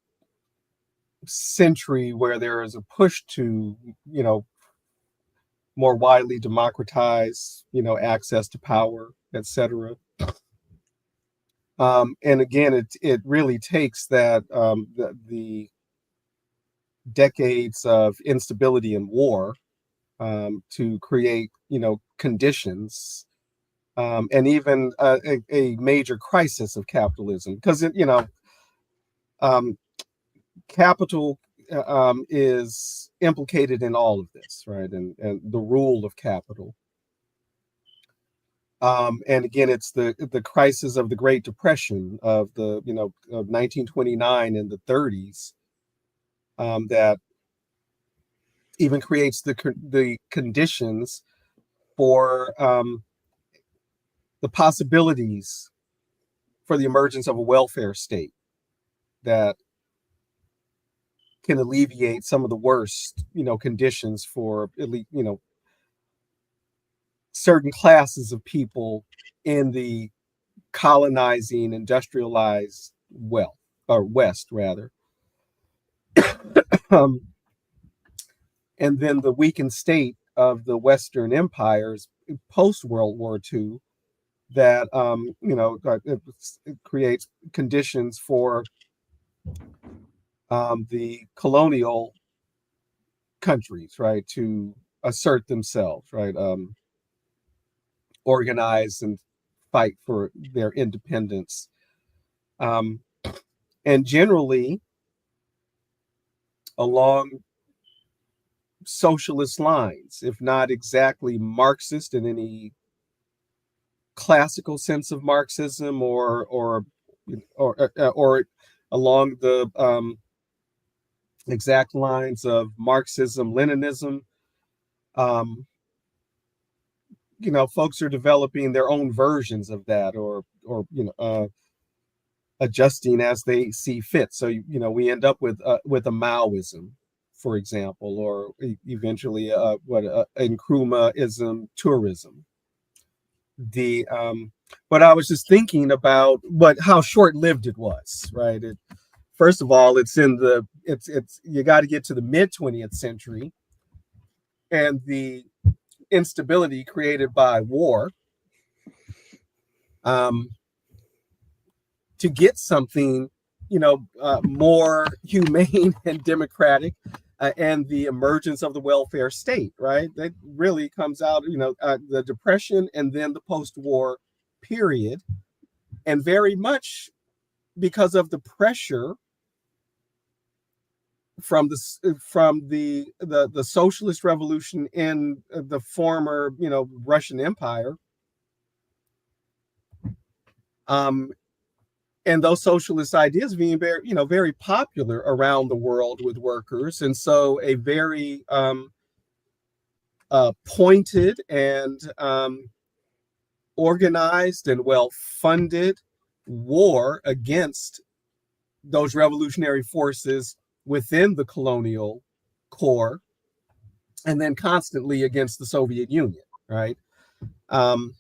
century where there is a push to, you know, more widely democratize, access to power, etc. And again, it really takes that the decades of instability and war to create, conditions, and even a major crisis of capitalism, because um, capital is implicated in all of this, right? And the rule of capital. And again, it's the crisis of the Great Depression of the of 1929 and the 30s, that even creates the conditions for the possibilities for the emergence of a welfare state that can alleviate some of the worst conditions for at least certain classes of people in the colonizing, industrialized wealth or West rather, um, and then the weakened state of the Western empires post World War II that it creates conditions for the colonial countries, right, to assert themselves, right, organize and fight for their independence, um, and generally along socialist lines, if not exactly Marxist in any classical sense of Marxism, or along the exact lines of Marxism, Leninism. Um, folks are developing their own versions of that, or adjusting as they see fit. So we end up with a Maoism, for example, or eventually Nkrumahism, tourism. The But I was just thinking about how short lived it was, right? First of all, it's you got to get to the mid 20th century, and the instability created by war, um, to get something, more humane and democratic, and the emergence of the welfare state, right? That really comes out, the Depression and then the post-war period, and very much because of the pressure from the socialist revolution in the former, Russian Empire, um, and those socialist ideas being very, very popular around the world with workers, and so a very pointed and organized and well funded war against those revolutionary forces within the colonial core, and then constantly against the Soviet Union, right? Um,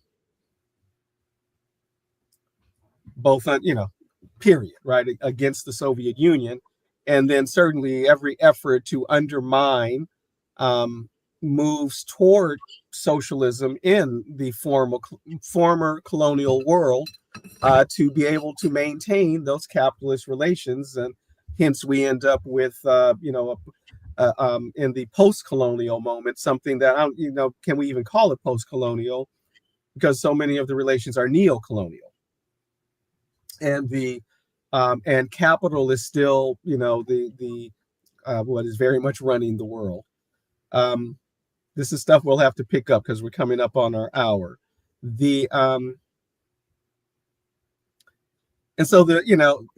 both on, period, right, against the Soviet Union, and then certainly every effort to undermine um, moves toward socialism in the former colonial world, to be able to maintain those capitalist relations, and hence we end up with in the post-colonial moment something that I don't, can we even call it post-colonial, because so many of the relations are neo-colonial, and the and capital is still, the what is very much running the world. Um, this is stuff we'll have to pick up because we're coming up on our hour. The And so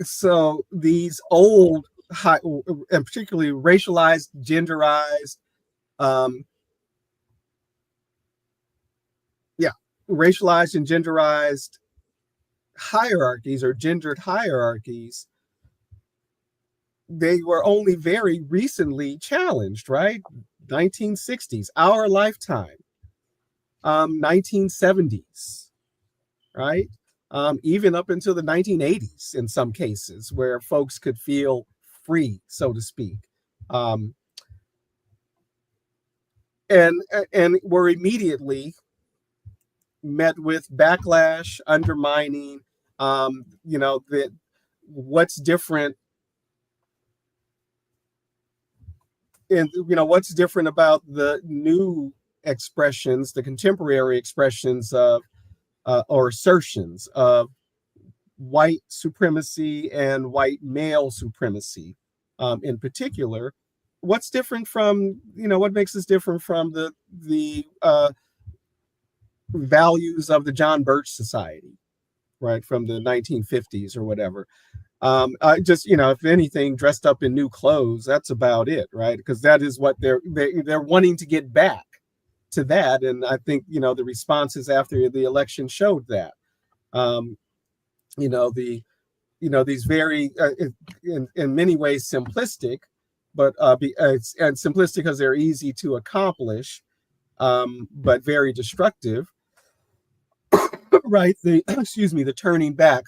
so these old high, and particularly racialized, genderized, um, yeah, racialized and genderized hierarchies, or gendered hierarchies, they were only very recently challenged, right? 1960s, our lifetime, 1970s, right? Even up until the 1980s in some cases, where folks could feel free, so to speak. Um, and were immediately met with backlash, undermining, that what's different, and what's different about the new expressions, the contemporary expressions of or assertions of white supremacy and white male supremacy, in particular. What's different from, what makes us different from the values of the John Birch Society, right, from the 1950s or whatever. Just, if anything, dressed up in new clothes, that's about it, right? Because that is what they're wanting to get back to that, and I think, the responses after the election showed that. Um, these very, in many ways, simplistic, but and simplistic because they're easy to accomplish, but very destructive. right? The excuse me, the turning back,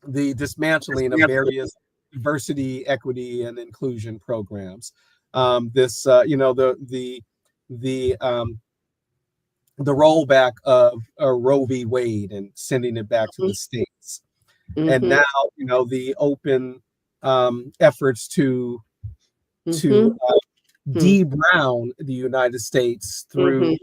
the dismantling of various diversity, equity, and inclusion programs. This, the the rollback of Roe v. Wade and sending it back to the states, and Mhm. now the open efforts to Mhm. de-brown the United States through Mhm.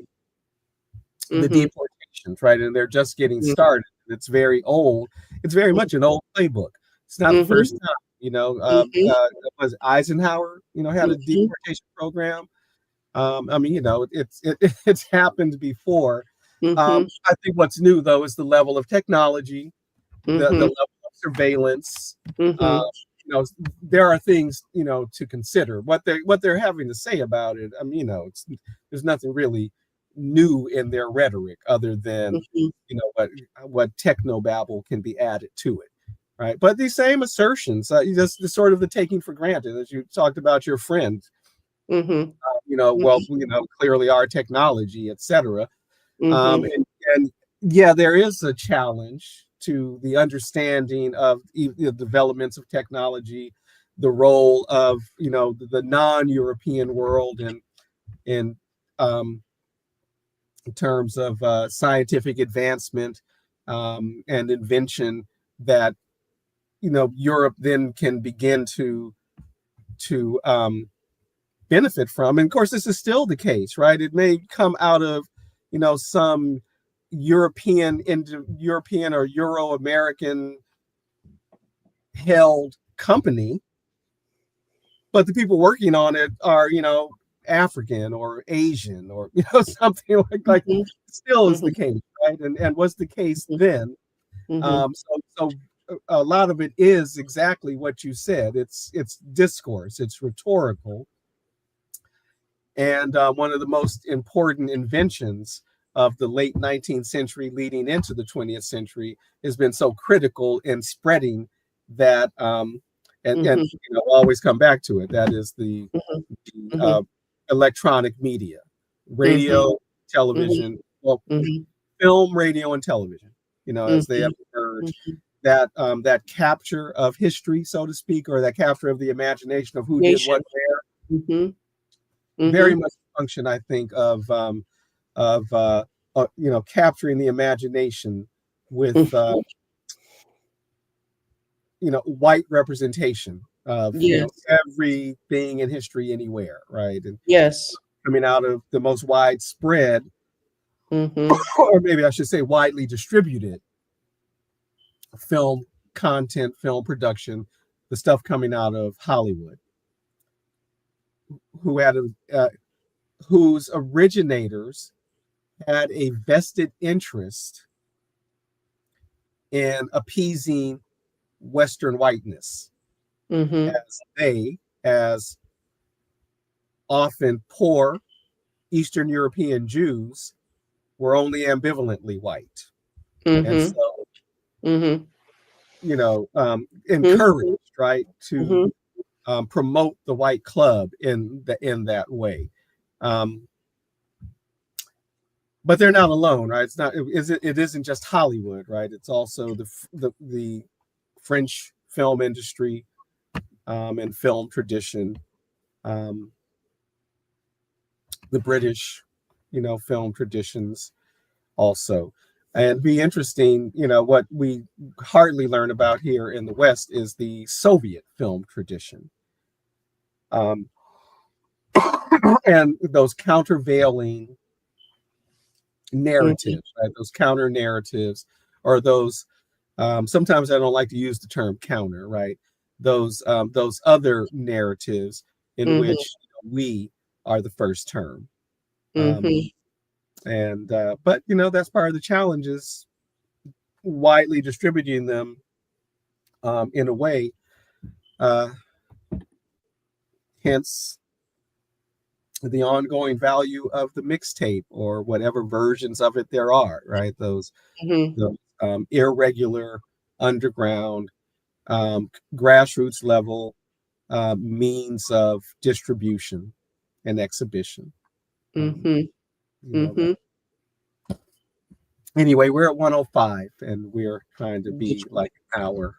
the Mhm. deportations, right? And they're just getting Mhm. started. It's very old. It's very much an old playbook. It's not the Mhm. first time. Mhm. Was Eisenhower, had a Mhm. deportation program. I mean, it's happened before. Mhm. I think what's new though is the level of technology, the Mhm. level of surveillance. Uh, Mhm. there are things to consider. What they're having to say about it. I mean, there's nothing really new in their rhetoric other than Mhm. what techno babble can be added to it, right? But these same assertions, just the sort of the taking for granted, as you talked about your friend, Mhm. well, clearly our technology, etc. Mhm. And yeah, there is a challenge to the understanding of the developments of technology, the role of the non-European world in um, terms of scientific advancement and invention that Europe then can begin to benefit from. And of course, this is still the case, right? It may come out of some European or Euro American held company, but the people working on it are African or Asian or something like Mhm. still is the Mhm. case, right? And was the case then. Mhm. So a lot of it is exactly what you said. It's discourse, it's rhetorical, and one of the most important inventions of the late 19th century leading into the 20th century has been so critical in spreading that and Mhm. always come back to it. That is Mhm. the Mhm. electronic media, Mhm. radio, Mhm. television, well, Mhm. film, radio, and television, as they have Mhm. emerged. Mhm. That capture of history, so to speak, or that capture of the imagination of who did Nation. what where, Mhm. very Mhm. much function, I think, of capturing the imagination with Mhm. white representation of Yes. everything in history anywhere, right? And Yes. coming out of the most widespread, Mhm. or maybe I should say widely distributed film content, film production, the stuff coming out of Hollywood, who had whose originators had a vested interest in appeasing Western whiteness, Mhm. as they, as often poor Eastern European Jews, were only ambivalently white. And Mhm. so, Mhm. encouraged, Mhm. right, to Mhm. promote the white club in that way. Um, but they're not alone, right? It isn't just Hollywood, right? It's also the French film industry and film tradition, um, the British, film traditions also. And be interesting, what we hardly learn about here in the West is the Soviet film tradition. Um, and those countervailing Mhm. narratives, right? Those counter narratives, or those, sometimes I don't like to use the term counter, right? Those other narratives in Mhm. which we are the first term. Um, Mhm. and but that's part of the challenges widely distributing them in a way. Uh, Hence the ongoing value of the mixtape or whatever versions of it there are, right? Mhm. Those irregular, underground, grassroots level means of distribution and exhibition. Um, Mhm. you know that Mhm. Anyway, we're at 105 and we're trying to be Which, like an hour.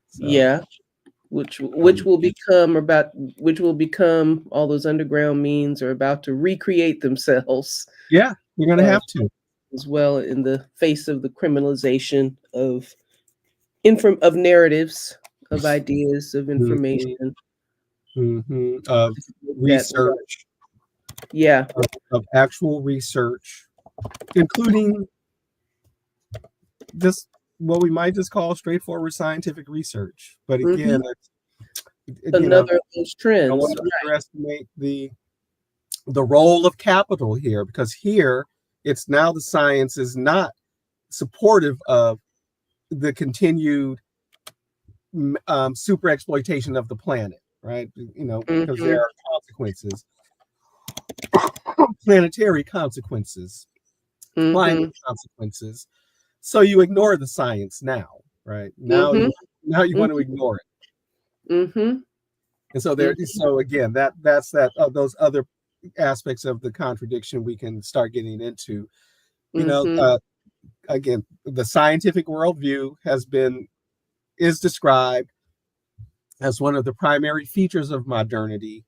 So, yeah, which um, will become about which will become all those underground means are about to recreate themselves yeah, you're going to uh, have to. as well in the face of the criminalization of of narratives, of ideas, of Mhm, information. of That research, yeah. of actual research, including just what we might just call straightforward scientific research. But Hmm. again, Another of those I don't want trends. to underestimate the role of capital here, because here it's now the science is not supportive of the continued super exploitation of the planet, right? Because there Hmm. are consequences, planetary consequences, climate Hmm. consequences. So you ignore the science now, right? Hmm. Now you Hmm. want to ignore it. Hmm. And so so again, that's those other aspects of the contradiction we can start getting into. You know, Hmm. again, the scientific worldview is described as one of the primary features of modernity.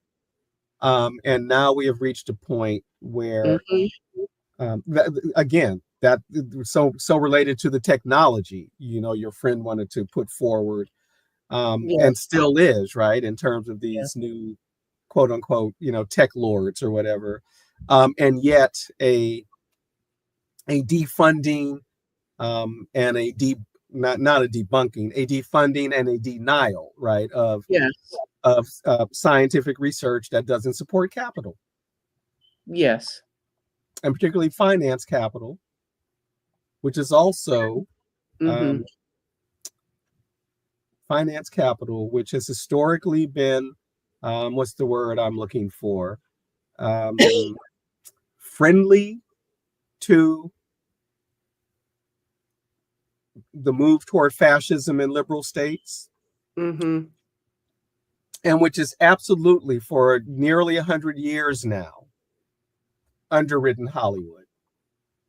And now we have reached a point where, Hmm. again, that so related to the technology, your friend wanted to put forward, Yeah. and still is, right, in terms of Yeah. these new quote unquote, tech lords or whatever, and yet a defunding, and not a debunking, a defunding and a denial, right, Yes. of scientific research that doesn't support capital, Yes. and particularly finance capital, which is also, Hmm. um, finance capital, which has historically been, what's the word I'm looking for? Um, Friendly to the move toward fascism in liberal states, Hmm. and which is absolutely for nearly 100 years now underwritten Hollywood.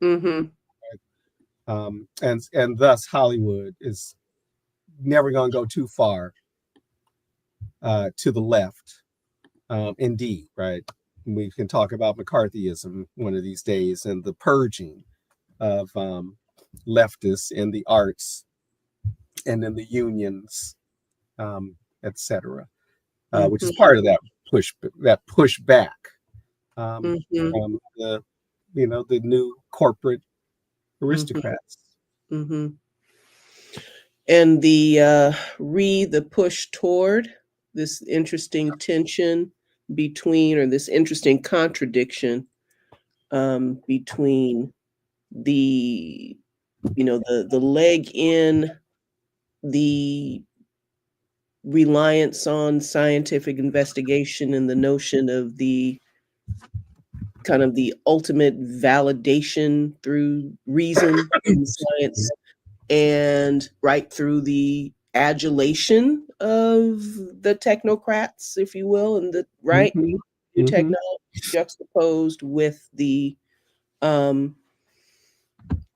Hmm. And thus Hollywood is never going to go too far to the left. Indeed, right? We can talk about McCarthyism one of these days and the purging of leftists in the arts and in the unions, etc., which is Hmm. part of that pushback, Hmm. from the new corporate Hmm. aristocrats. Hmm. And the push toward this interesting tension between, or this interesting contradiction between the the leg in the reliance on scientific investigation and the notion of the kind of the ultimate validation through reason and science, and right through the adulation of the technocrats, if you will, and the right Mm-hmm. new Mm-hmm. technology juxtaposed with um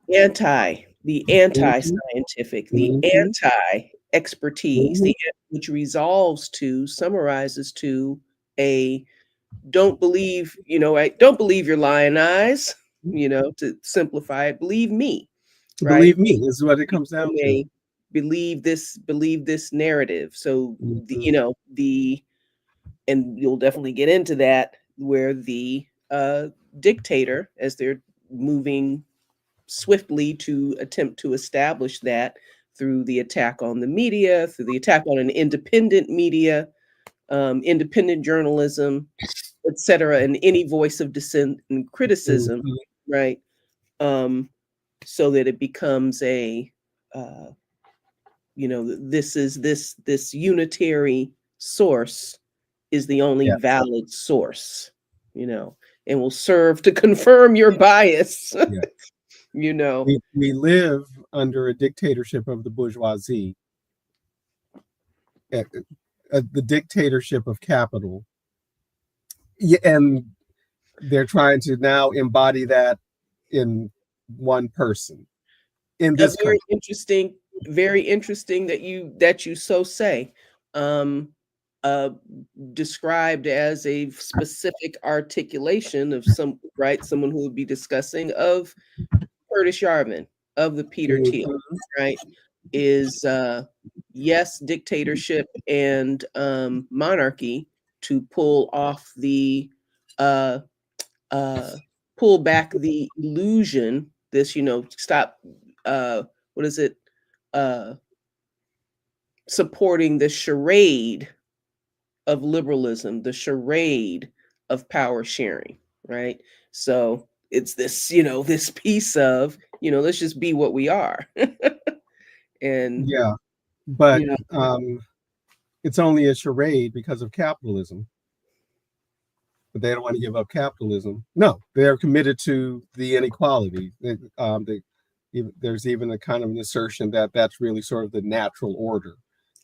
the Mm-hmm. anti-scientific, the Mm-hmm. anti-expertise, Mm-hmm. which resolves to, summarizes to a don't believe, don't believe your lying eyes, to simplify it, believe me, right? Believe me, is what it comes down to. A believe this narrative. So Mm-hmm. and you'll definitely get into that, where the dictator, as they're moving swiftly to attempt to establish that through the attack on the media, through the attack on an independent media, independent journalism, etc., and any voice of dissent and criticism, Mm-hmm. right? Um, so that it becomes uh, this unitary source is the only Yeah. valid source, you know, and will serve to confirm your bias, Yeah. you know. We live under a dictatorship of the bourgeoisie, uh, the dictatorship of capital. Yeah, and they're trying to now embody that in one person. in A this country. very interesting that you so say. Um, uh, Described as a specific articulation of someone who would be discussing of Curtis Yarvin of the Peter Thiel, Mhm. right? Is yes, dictatorship and monarchy to uh, uh, pull back the illusion. This, stop. What is it? Uh, Supporting the charade of liberalism, the charade of power sharing, right? So it's this, this piece of, let's just be what we are. And, Yeah, but you know, it's only a charade because of capitalism. But they don't want to give up capitalism. No, they're committed to the inequality. There's even a kind of an assertion that that's really sort of the natural order,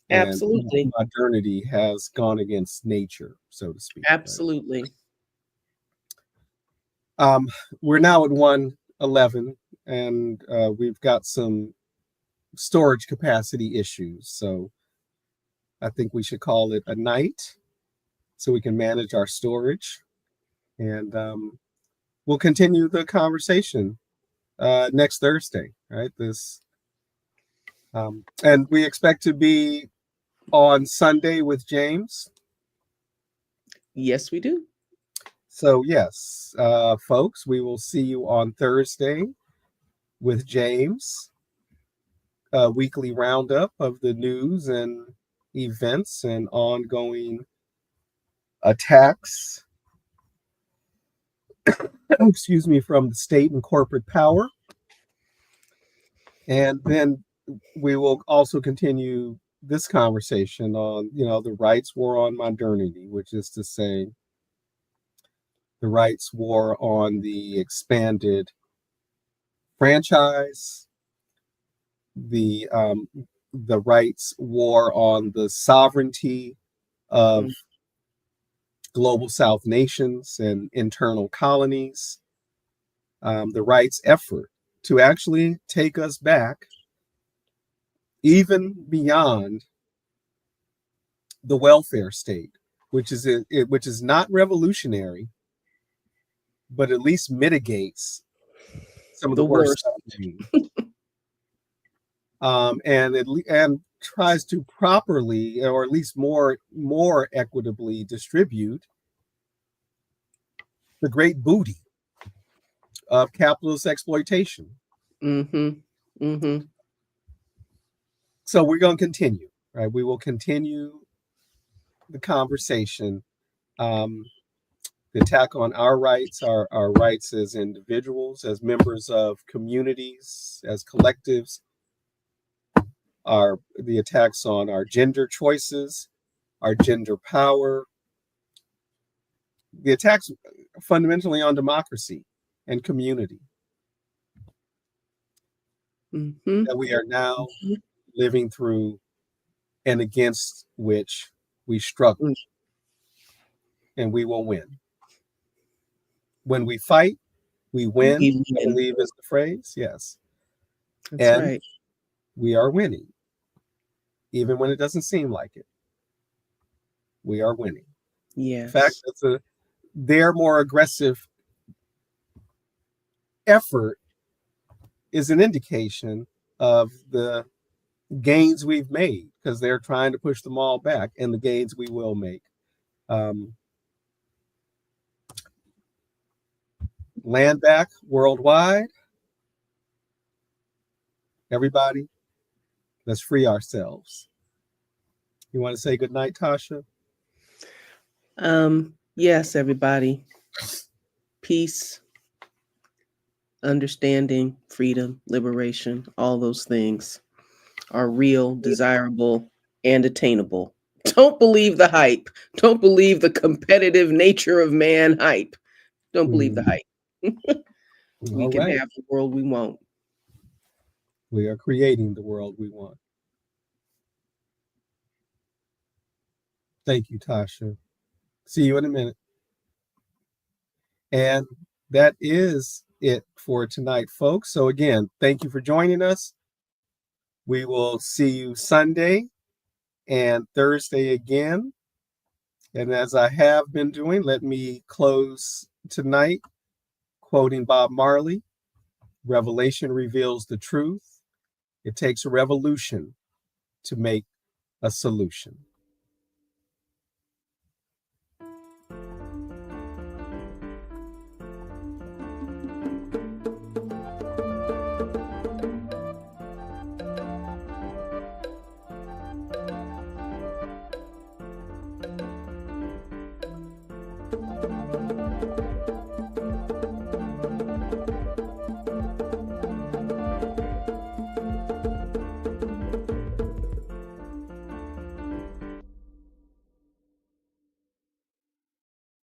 and absolutely, modernity has gone against nature, so to speak. Right? absolutely. Um, we're now at 111, and we've got some storage capacity issues. So I think we should call it a night so we can manage our storage. And we'll continue the conversation next Thursday, right? And we expect to be on Sunday with James. Yes, we do. So, yes, folks, we will see you on Thursday with James, a weekly roundup of the news and events and ongoing attacks, excuse me, from the state and corporate power. And then we will also continue this conversation on, the rights war on modernity, which is to say, the rights war on the expanded franchise, the rights war on the sovereignty of Mm, global South nations and internal colonies, the rights effort to actually take us back even beyond the welfare state, which is not revolutionary, but at least mitigates some of the the worst worst. suffering, and tries to properly, or at least more equitably, distribute the great booty of capitalist exploitation. Mm-hmm. Mm-hmm. So we're going to continue, right? We will continue the conversation. Um, the attack on our rights, our rights as individuals, as members of communities, as collectives, the attacks on our gender choices, our gender power, the attacks fundamentally on democracy and community Mm-hmm. that we are now living through and against which we struggle, Mm-hmm. and we will win. When we fight, we win, We I win. believe is the phrase. Yes. That's And right. we are winning, even when it doesn't seem like it. We are winning. In fact, Yes. their more aggressive effort is an indication of the gains we've made because they're trying to push them all back and the gains we will make. Um, Land back worldwide. Everybody, let's free ourselves. You want to say goodnight, Tasha? Yes, everybody. Peace, understanding, freedom, liberation, all those things are real, desirable, and attainable. Don't believe the hype. Don't believe the competitive nature of man hype. Don't believe the Mm, hype. We all can right. have the world we want. We are creating the world we want. Thank you, Tasha. See you in a minute. And that is it for tonight, folks. So again, thank you for joining us. We will see you Sunday and Thursday again. And as I have been doing, let me close tonight quoting Bob Marley. Revelation reveals the truth. It takes a revolution to make a solution.